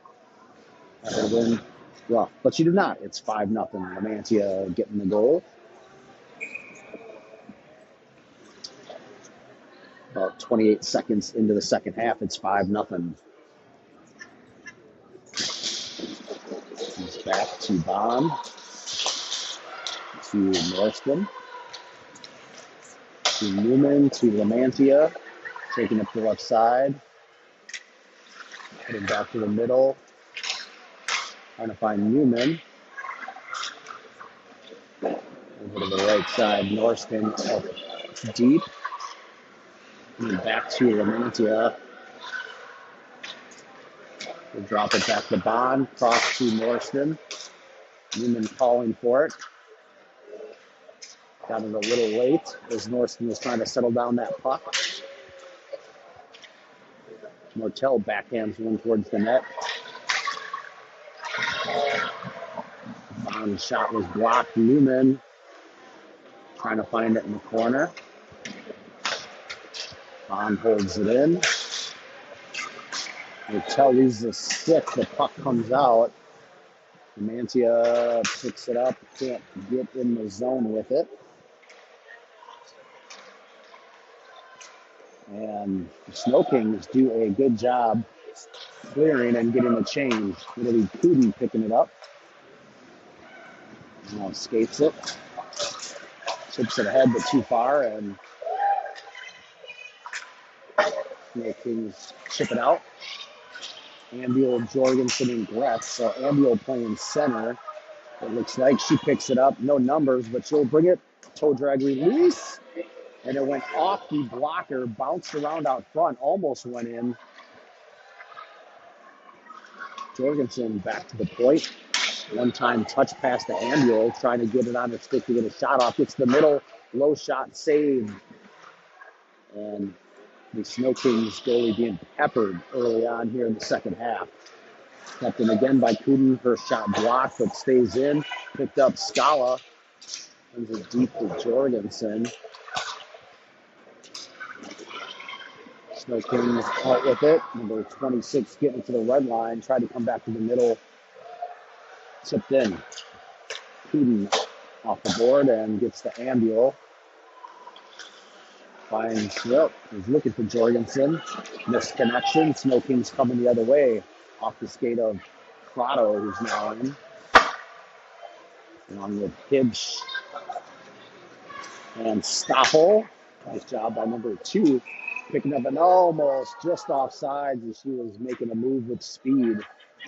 had her win rough, but she did not. It's 5-0. Lamantia getting the goal. About 28 seconds into the second half, it's 5-0. He's back to Bond, to Norston, to Newman, to Lamantia, taking up the left side, heading back to the middle, trying to find Newman. Over to the right side, Norston up deep. And back to Lamantia. We'll drop it back to Bond, cross to Norston. Newman calling for it. Got it a little late as Norston was trying to settle down that puck. Mortell backhands one towards the net. Bond's shot was blocked. Newman trying to find it in the corner. Bond holds it in. Martell loses a stick. The puck comes out. Lamantia picks it up. Can't get in the zone with it. And the Sno-Kings do a good job clearing and getting the change. It'll be Putin picking it up. Now skates it. Chips it ahead, but too far. And Sno-Kings chip it out. Ambiel, Jorgensen, and Gretz. So Ambiel playing center. It looks like she picks it up. No numbers, but she'll bring it. Toe drag release. And it went off the blocker, bounced around out front, almost went in. Jorgensen back to the point. One-time touch pass to Ambiel, trying to get it on her stick to get a shot off. Gets the middle, low shot saved. And the Sno-Kings goalie being peppered early on here in the second half. Kept in again by Kuden. Her shot blocked, but stays in. Picked up Scala. Sends it deep to Jorgensen. Sno-Kings out with it. Number 26 getting to the red line. Tried to come back to the middle. Tipped in. Kuden off the board and gets to Ambiel. Finds, is looking for Jorgensen. Missed connection. Sno-Kings coming the other way. Off the skate of Crotto, who's now in. Along with Hibbs and Stoffel. Nice job by number 2. Picking up an almost just offsides as she was making a move with speed.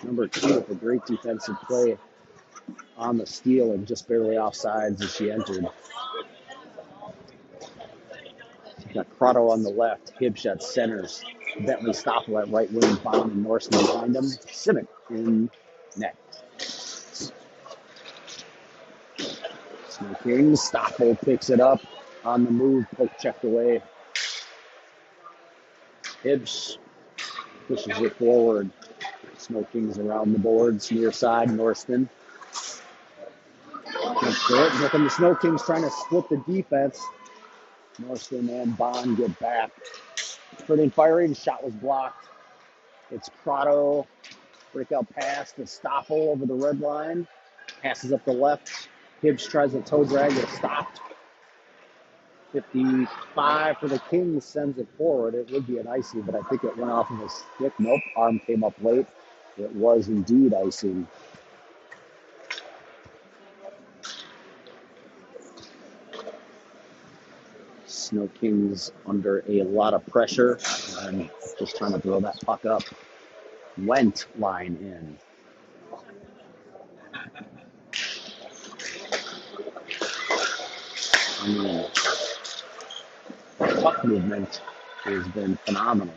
Number 2 with a great defensive play on the steal and just barely offsides as she entered. Got Crotto on the left, Hibbs at centers, Bentley Stoffel at right wing, Bond and Norseman behind him, Simic in net. Sno-Kings, Stoffel picks it up on the move, poke checked away. Hibbs pushes it forward. Sno-Kings around the boards, near side, Norston. Here come the Sno-Kings trying to split the defense. Norston and Bond get back. Sprinting, firing, shot was blocked. It's Crotto. Breakout pass to Stoffel over the red line. Passes up the left. Hibbs tries a toe drag. It's stopped. 55 for the Kings sends it forward. It would be an icing, but I think it went off of a stick. Nope, arm came up late. It was indeed icing. Sno-Kings under a lot of pressure and just trying to throw that puck up. Went line in. I mean, puck movement has been phenomenal.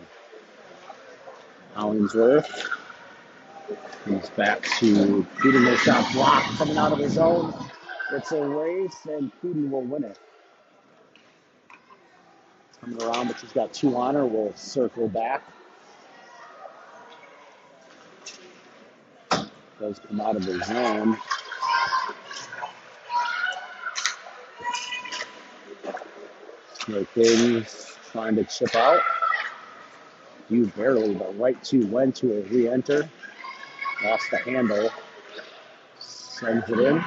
Hollingsworth comes back to Putin. No shot blocked coming out of his zone. It's a race and Putin will win it. Coming around, but she's got 2 on her. We'll circle back. Does come out of the zone. Sno-Kings trying to chip out. You barely, but right 2 went to a re-enter. Lost the handle. Sends it in.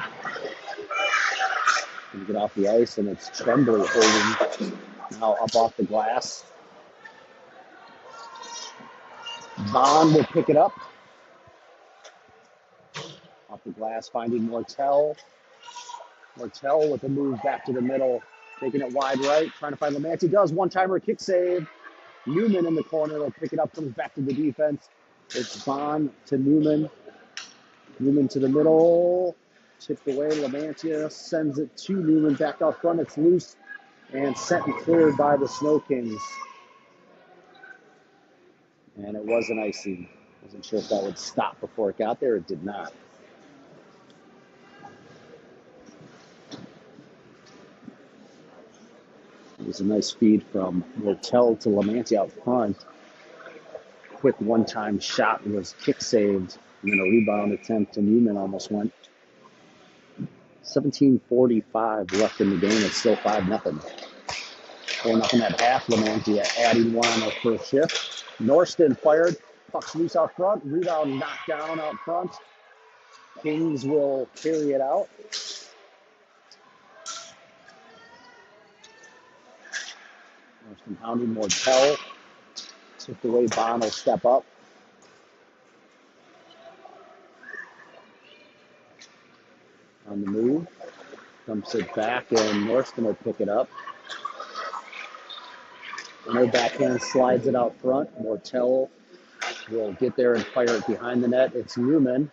Can get off the ice, and it's Tremblay holding now up off the glass. Bond will pick it up. Off the glass, finding Mortel. Mortel with a move back to the middle, taking it wide right, trying to find Lamantia. Does one-timer, kick save. Newman in the corner, will pick it up, comes back to the defense. It's Bond to Newman. Newman to the middle, tipped away. Lamantia sends it to Newman back out front. It's loose and set and cleared by the Sno-Kings. And it was an icing. Wasn't sure if that would stop before it got there. It did not. It was a nice feed from Mortel to Lamantia out front. Quick one-time shot was kick saved. And then a rebound attempt to Newman almost went. 17:45 left in the game. It's still 5-0. 4-0 at half. Lamantia adding 1 on her first shift. Norston fired. Puck's loose out front. Rebound knocked down out front. Kings will carry it out. Northern pounding. Mortel took away. Bond will step up. On the move. Dumps it back, and Norston will pick it up. And their backhand slides it out front. Mortel will get there and fire it behind the net. It's Newman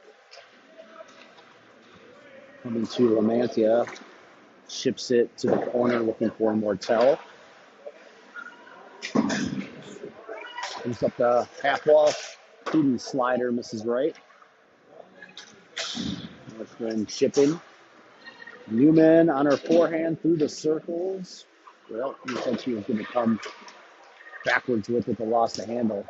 coming to Lamantia. Ships it to the corner looking for Mortel. Comes up the half wall. Cootie slider misses right. Northland shipping. Newman on her forehand through the circles. Well, you said she was going to come backwards with it, but lost the handle.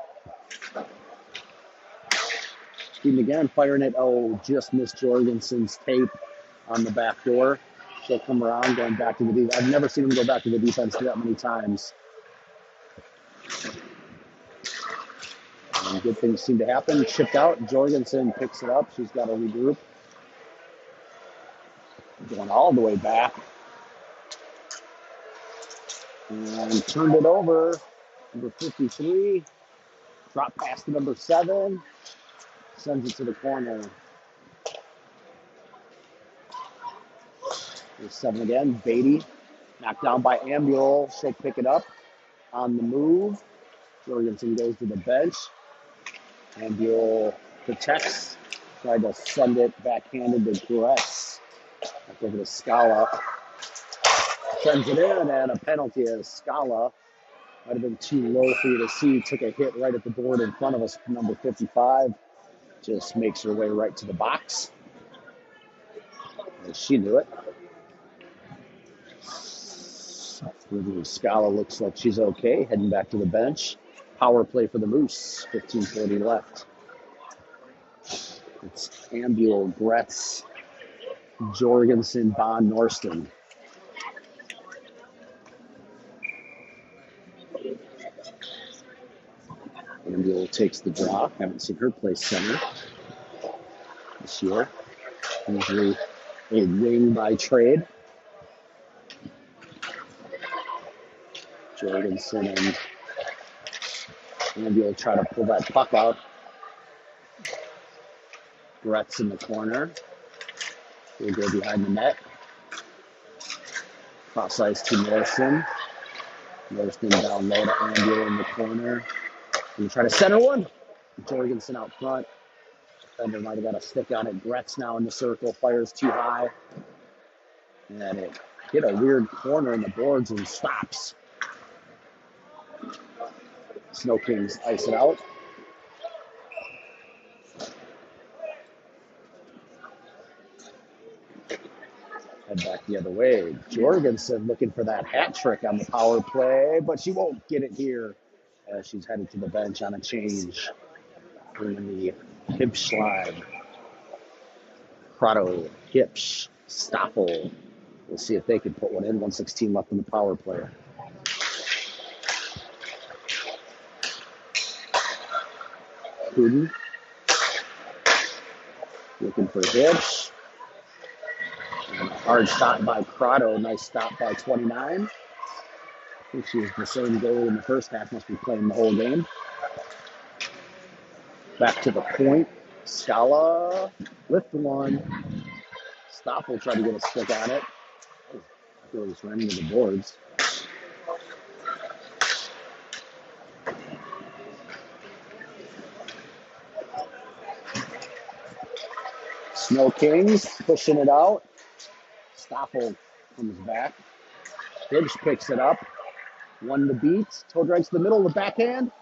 Shooting again, firing it. Oh, just missed Jorgensen's tape on the back door. She'll come around, going back to the defense. I've never seen him go back to the defense that many times. And good things seem to happen. Chipped out. Jorgensen picks it up. She's got to regroup. Going all the way back. And turned it over. Number 53. Drop pass to number 7. Sends it to the corner. There's 7 again. Beatty. Knocked down by Ambule. She'll pick it up. On the move. Jorgensen goes to the bench. Ambule protects. Tried to send it backhanded to Gretz. Back over to Scala. Sends it in, and a penalty as Scala. Might have been too low for you to see. Took a hit right at the board in front of us. Number 55 just makes her way right to the box. And she knew it. Scala looks like she's okay. Heading back to the bench. Power play for the Moose. 15:40 left. It's Ambule, Gretz, Jorgensen, Bond, Norston. Ambule takes the draw. Haven't seen her play center this year. Usually a wing by trade. Jorgensen and Ambule try to pull that puck out. Gretz in the corner. He'll go behind the net. Cross ice to Norston. Norston down low to Ambule in the corner. He'll try to center one. Jorgensen out front. Defender might have got a stick on it. Gretz now in the circle. Fires too high. And it hit a weird corner in the boards and stops. Sno-Kings ice it out. Head back the other way. Jorgensen looking for that hat trick on the power play, but she won't get it here as she's headed to the bench on a change. Bringing the Hipsch line. Prado, Hipsch, Stoffel. We'll see if they can put one in. 1:16 left in the power play. Cootie. Looking for Hipsch. And a hard stop by Prado. Nice stop by 29. I think she was the same goal in the first half. Must be playing the whole game. Back to the point. Scala lift one. Stoffel tried to get a stick on it. Oh, I feel he's running to the boards. Sno-Kings pushing it out. Stoffel comes back. Hibs picks it up. 1 to beat. Toe drags to the middle of the backhand.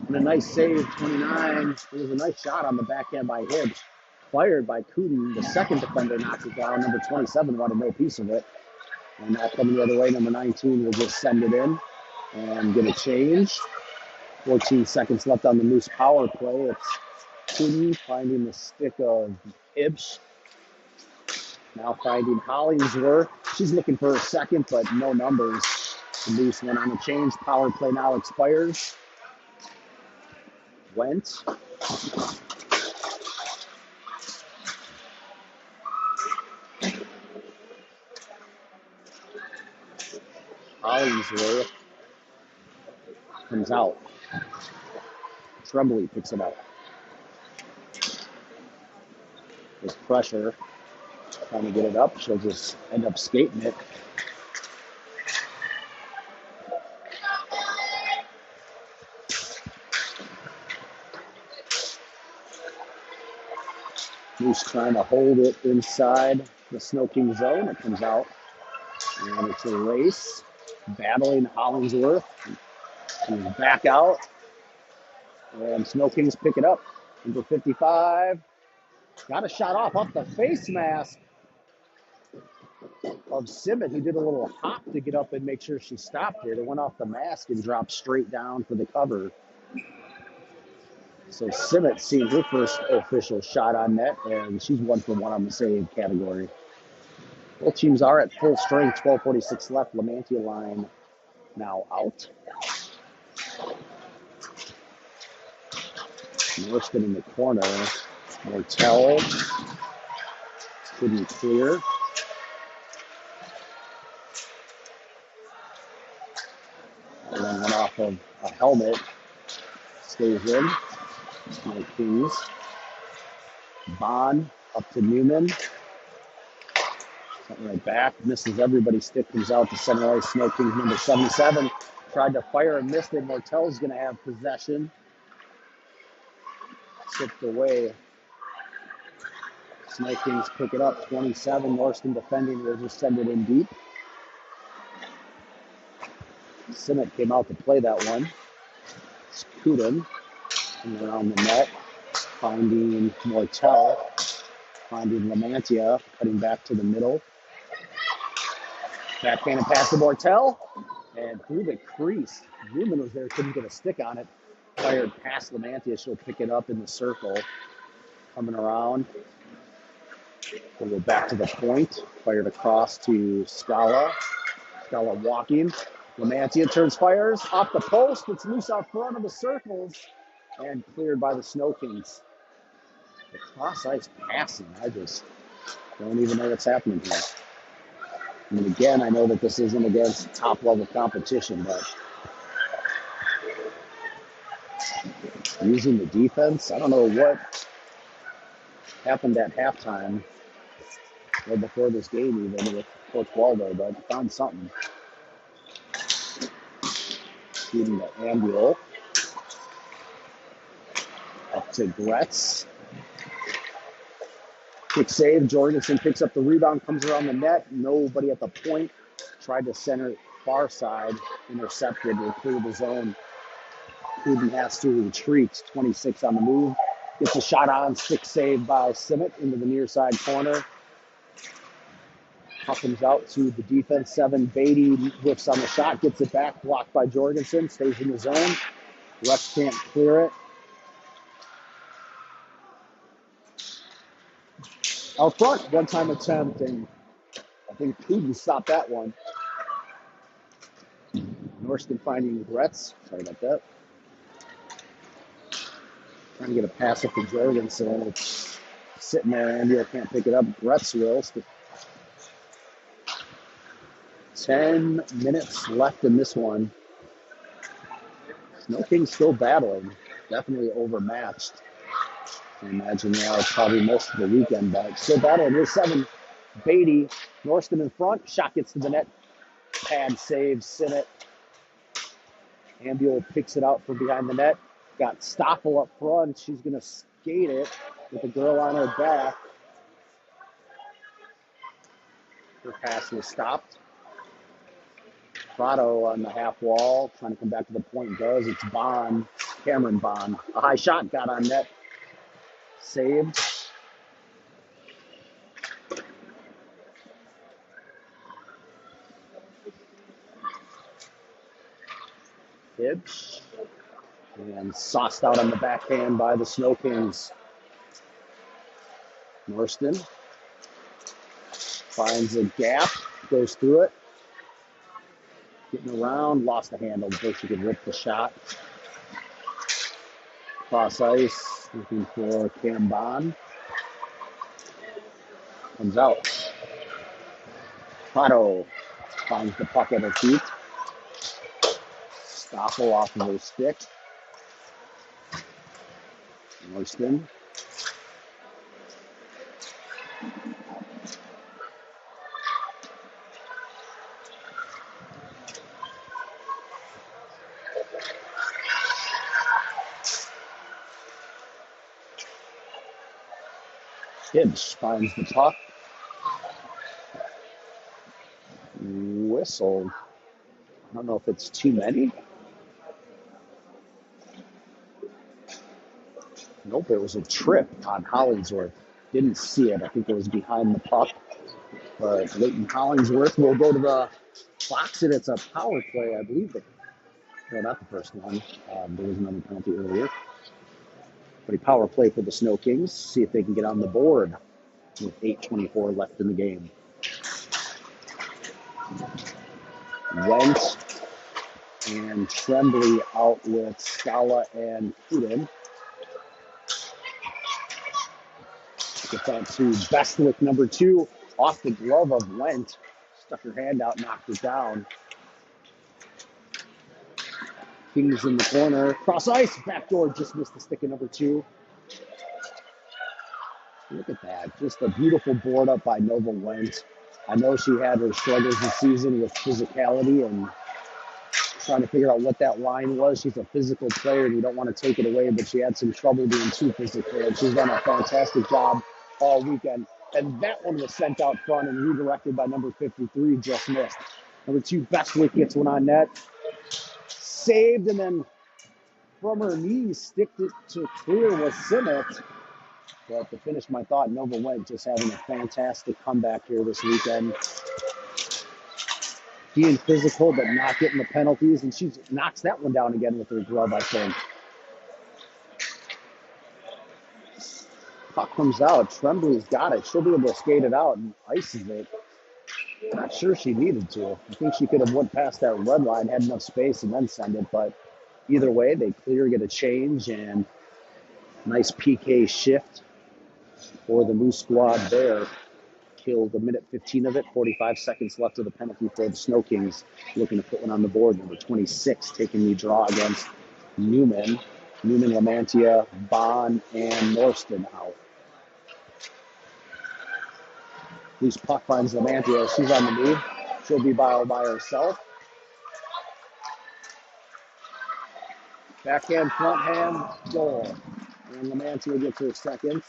And a nice save, 29. It was a nice shot on the backhand by Hibs. Fired by Cooten. The second defender knocks it down. Number 27 wanted no piece of it. And now coming the other way, number 19 will just send it in and get a change. 14 seconds left on the Moose power play. It's Cooten finding the stick of Hibs. Now finding Hollingsworth. She's looking for a second, but no numbers. The Moose went on a change. Power play now expires. went. Hollingsworth comes out. Tremblay picks it up. There's pressure. Trying to get it up. She'll just end up skating it. Moose trying to hold it inside the Sno-Kings zone. It comes out. And it's a race. Battling Hollingsworth. She's back out. And Sno-Kings pick it up. Number 55. Got a shot off the face mask of Simmet, who did a little hop to get up and make sure she stopped it. It went off the mask and dropped straight down for the cover. So Simmet seen her first official shot on net, and she's 1 for 1 on the save category. Both teams are at full strength. 12:46 left. Lamantia line now out. Norston in the corner. Martell couldn't clear. And then went off of a helmet. Stays in. Sno-Kings. Bond up to Newman. Something right back. Misses everybody. Stick comes out to center ice. Sno-Kings number 77. Tried to fire and missed it. Martell's going to have possession. Tipped away. Sno-Kings pick it up. 27. Norston defending. Will just send it in deep. Simmet came out to play that one. Scootin around the net. Finding Martell. Finding Lamantia. Cutting back to the middle. Backhanded pass to Martell. And through the crease. Newman was there. Couldn't get a stick on it. Fired past Lamantia. She'll pick it up in the circle. Coming around. We'll go back to the point. Fired across to Scala. Scala walking. Lamantia turns, fires off the post. It's loose out front of the circles and cleared by the Sno-Kings. The cross ice passing. I just don't even know what's happening here. I mean, again, I know that this isn't against top level competition, but using the defense, I don't know what happened at halftime or before this game, even with Coach Waldo, but found something. Shooting the Ambule. Up to Gretz. Quick save. Jorgensen picks up the rebound, comes around the net. Nobody at the point. Tried to center far side. Intercepted. Will clear the zone. Cuden has to retreat. 26 on the move. Gets a shot on. Stick save by Simmet into the near side corner. Puck comes out to the defense. 7. Beatty whiffs on the shot. Gets it back. Blocked by Jorgensen. Stays in the zone. Rex can't clear it. Out front, one-time attempt, and I think Cuden stopped that one. Norston finding Gretz. Sorry about that. Trying to get a pass up to Jorgensen. It's sitting there. Andy can't pick it up. Gretz will. 10 minutes left in this one. Sno-Kings still battling. Definitely overmatched. I imagine they are probably most of the weekend, but still battling. Here's 7. Beatty. Norston in front. Shot gets to the net. Pad saves Simmet. Ambule picks it out from behind the net. Got Stoffel up front. She's going to skate it with the girl on her back. Her pass was stopped. Prado on the half wall, trying to come back to the point. Does. It's Bond. Cameron Bond. A high shot got on net. Saved. Hibbs. And sauced out on the backhand by the Sno-Kings. Norston finds a gap, goes through it. Getting around, lost the handle before she could rip the shot. Cross ice, looking for Cam Bond. Comes out. Prado finds the puck at her feet. Stoppel off of her stick. Marston. Hibbs finds the puck. Whistle. I don't know if it's too many. Nope, it was a trip on Hollingsworth. Didn't see it. I think it was behind the puck. But Leighton Hollingsworth will go to the box, and it's a power play, I believe. No, not the first one. There was another penalty earlier. But a power play for the Sno-Kings. See if they can get on the board with 8:24 left in the game. Went and Tremblay out with Scala and Kudin. Gets out to Bestwick, number 2, off the glove of Went. Stuck her hand out, knocked it down. Kings in the corner. Cross ice, backdoor, just missed the stick of number 2. Look at that. Just a beautiful board up by Nova Went. I know she had her struggles this season with physicality and trying to figure out what that line was. She's a physical player and you don't want to take it away, but she had some trouble being too physical. And she's done a fantastic job all weekend. And that one was sent out front and redirected by number 53, just missed. Number 2, Bestwick gets one on net. Saved, and then from her knees, sticked it to clear with Simmett. But to finish my thought, Nova Went just having a fantastic comeback here this weekend. Being physical, but not getting the penalties. And she knocks that one down again with her glove, I think. Puck comes out. Tremblay's got it. She'll be able to skate it out and ices it. Not sure she needed to. I think she could have went past that red line, had enough space, and then send it. But either way, they clear, get a change, and nice PK shift for the Moose squad there. Killed a minute 15 of it, 45 seconds left of the penalty for the Sno-Kings. Looking to put one on the board. Number 26 taking the draw against Newman. Newman, Lamantia, Bond, and Norston out. Loose puck finds Lamantia. She's on the move. She'll be by herself. Backhand, front hand, goal. And Lamantia gets her second.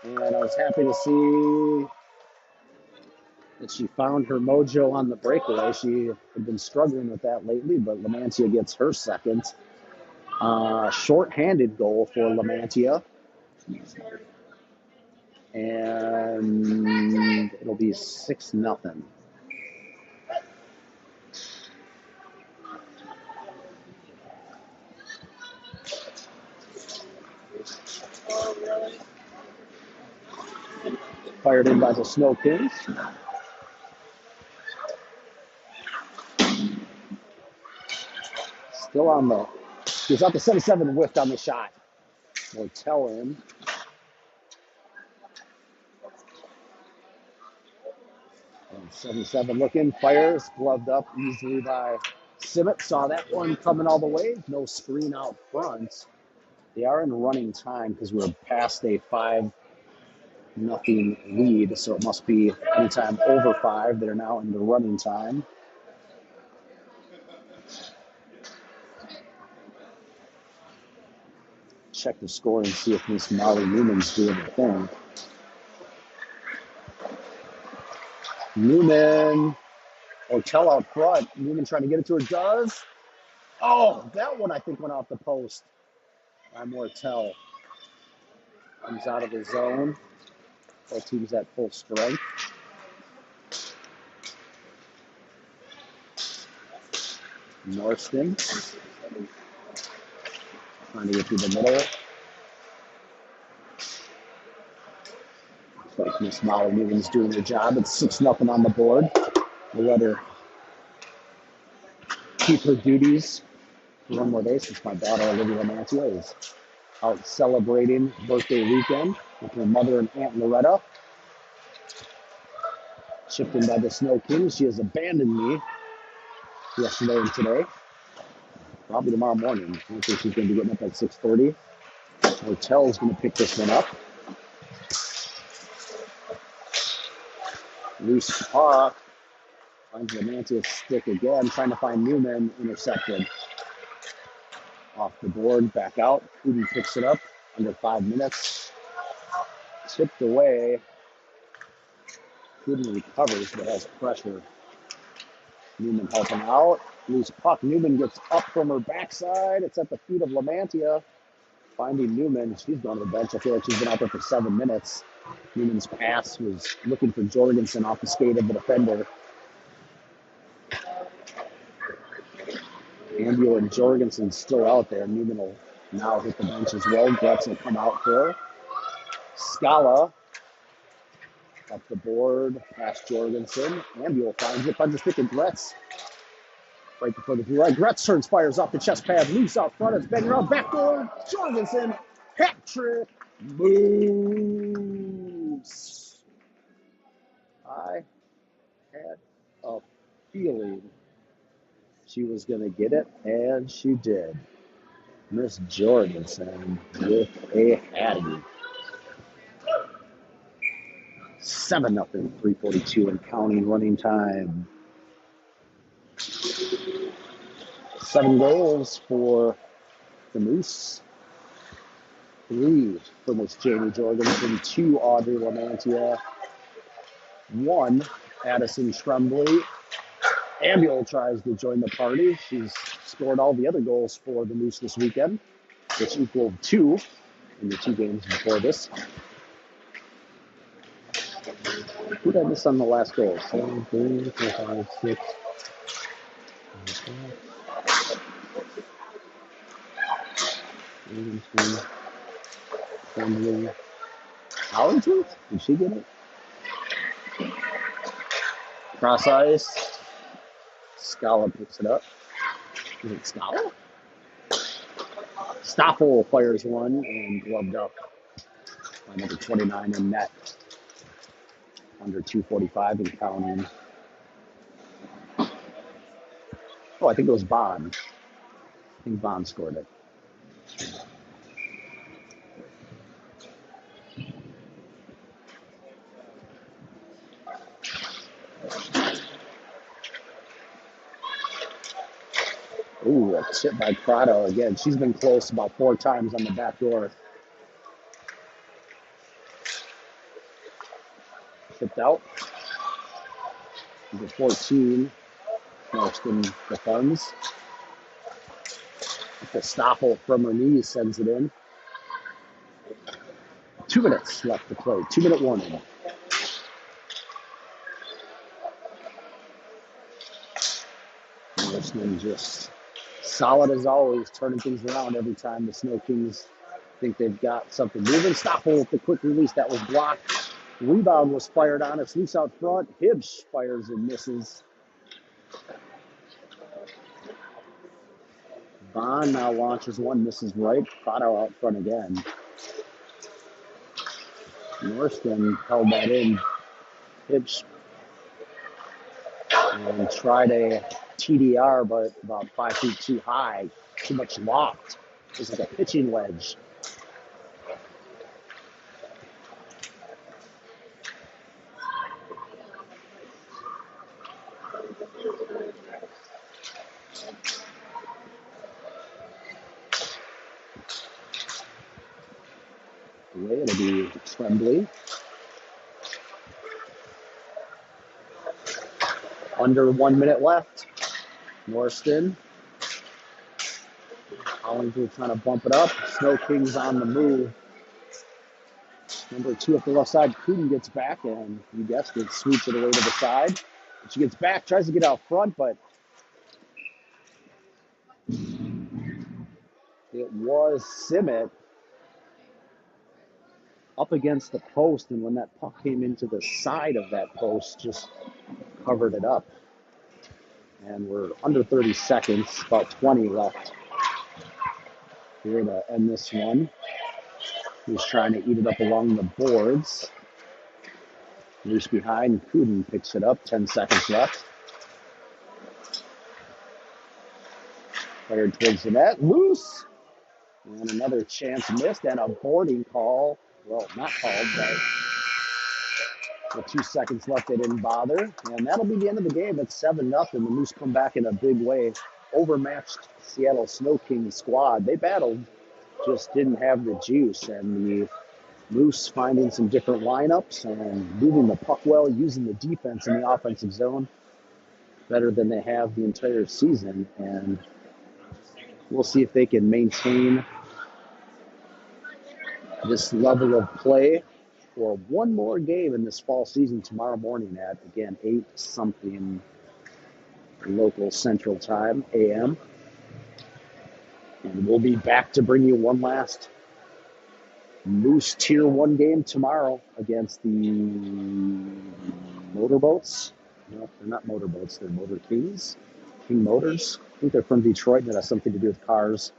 And I was happy to see that she found her mojo on the breakaway. She had been struggling with that lately, but Lamantia gets her second. Short-handed goal for Lamantia. And it'll be 6-0. Fired in by the Sno-Kings. Still on the, he's out to 77, whiffed on the shot. Mortel in. And 77 looking, fires, gloved up easily by Simmett. Saw that one coming all the way. No screen out front. They are in running time because we're past a 5-0 lead, so it must be anytime over 5. They're now in the running time. Check the score and see if Miss Molly Newman's doing the thing. Newman, Ortel out front. Newman trying to get it to her, does. Oh, that one I think went off the post by Mortel. Comes out of the zone. Both teams at full strength. Norston trying to get through the middle. Looks like Miss Molly Newman's doing her job. It's 6-0 on the board. We'll let her keep her duties for one more day since my daughter, Olivia Lamantia, is out celebrating birthday weekend with her mother and Aunt Loretta. Shipped in by the Sno-Kings. She has abandoned me yesterday and today. Probably tomorrow morning. I think she's going to be getting up at 6:30. Hotel's going to pick this one up. Loose puck. Finds Lamantia's stick again. Trying to find Newman. Intercepted. Off the board. Back out. Cootie picks it up. Under 5 minutes. Tipped away. Cootie recovers but has pressure. Newman helping out. Loose puck. Newman gets up from her backside. It's at the feet of Lamantia. Finding Newman. She's gone to the bench. I feel like she's been out there for 7 minutes. Newman's pass was looking for Jorgensen off the skate of the defender. Ambio and Jorgensen still out there. Newman will now hit the bench as well. Gretz will come out for her. Scala up the board past Jorgensen. Ambio finds it. Finds a stick of Gretz. Right before the blue line. Gretz turns, fires off the chest pad. Loose out front. It's banging around. Backdoor. Jorgensen. Hat trick. Moves. I had a feeling she was going to get it, and she did. Miss Jorgensen with a hattie. 7-0, 3:42 and counting running time. 7 goals for the Moose. 3 for Miss Jamie Jorgensen, 2 Audrey Lamantia, 1 Addison Tremblay. Ambio tries to join the party. She's scored all the other goals for the Moose this weekend, which equaled 2 in the 2 games before this. Who did I miss on the last goal? 7, 3, 4, 5, 6. Hollingsworth? Did she get it? Cross ice. Scala picks it up. Is it Scala? Stoffel fires one and gloved up by number 29 in net. Under 2:45 and counting. Oh, I think it was Bond. I think Bond scored it. Ooh, a chip by Prado again. She's been close about 4 times on the back door. Tipped out. Number 14. Marston defends. The Stoffel from her knees sends it in. 2 minutes left to play. 2-minute warning. Marston just solid as always, turning things around every time the Sno-Kings think they've got something moving. Stoffel with the quick release that was blocked. Rebound was fired on. It's loose out front. Hibbs fires and misses. Bond now launches one, misses right. Prado out front again. Norston held that in. Hibbs and tried a TDR, but about 5 feet too high. Too much loft. It's like a pitching wedge. Away, it'll be Tremblay. Under 1 minute left. Norston. Hollingsworth trying to bump it up. Sno-Kings on the move. Number 2 up the left side. Cooten gets back, and you guessed it, sweeps it away to the side. She gets back, tries to get out front, but it was Simmet up against the post, and when that puck came into the side of that post, just covered it up. And we're under 30 seconds, about 20 left here to end this one. He's trying to eat it up along the boards. Loose behind. Kuden picks it up. 10 seconds left. Fired towards the net. Loose. And another chance missed and a boarding call. Well, not called, but with 2 seconds left, they didn't bother. And that'll be the end of the game. It's 7-0. The Moose come back in a big way. Overmatched Seattle Sno-Kings squad. They battled, just didn't have the juice. And the Moose finding some different lineups and moving the puck well, using the defense in the offensive zone better than they have the entire season. And we'll see if they can maintain this level of play for one more game in this fall season tomorrow morning at, again, 8 something local Central Time, a.m. And we'll be back to bring you one last Moose Tier 1 game tomorrow against the Motorboats. No, they're not Motorboats, they're Motor Kings. King Motors. I think they're from Detroit, and that has something to do with cars.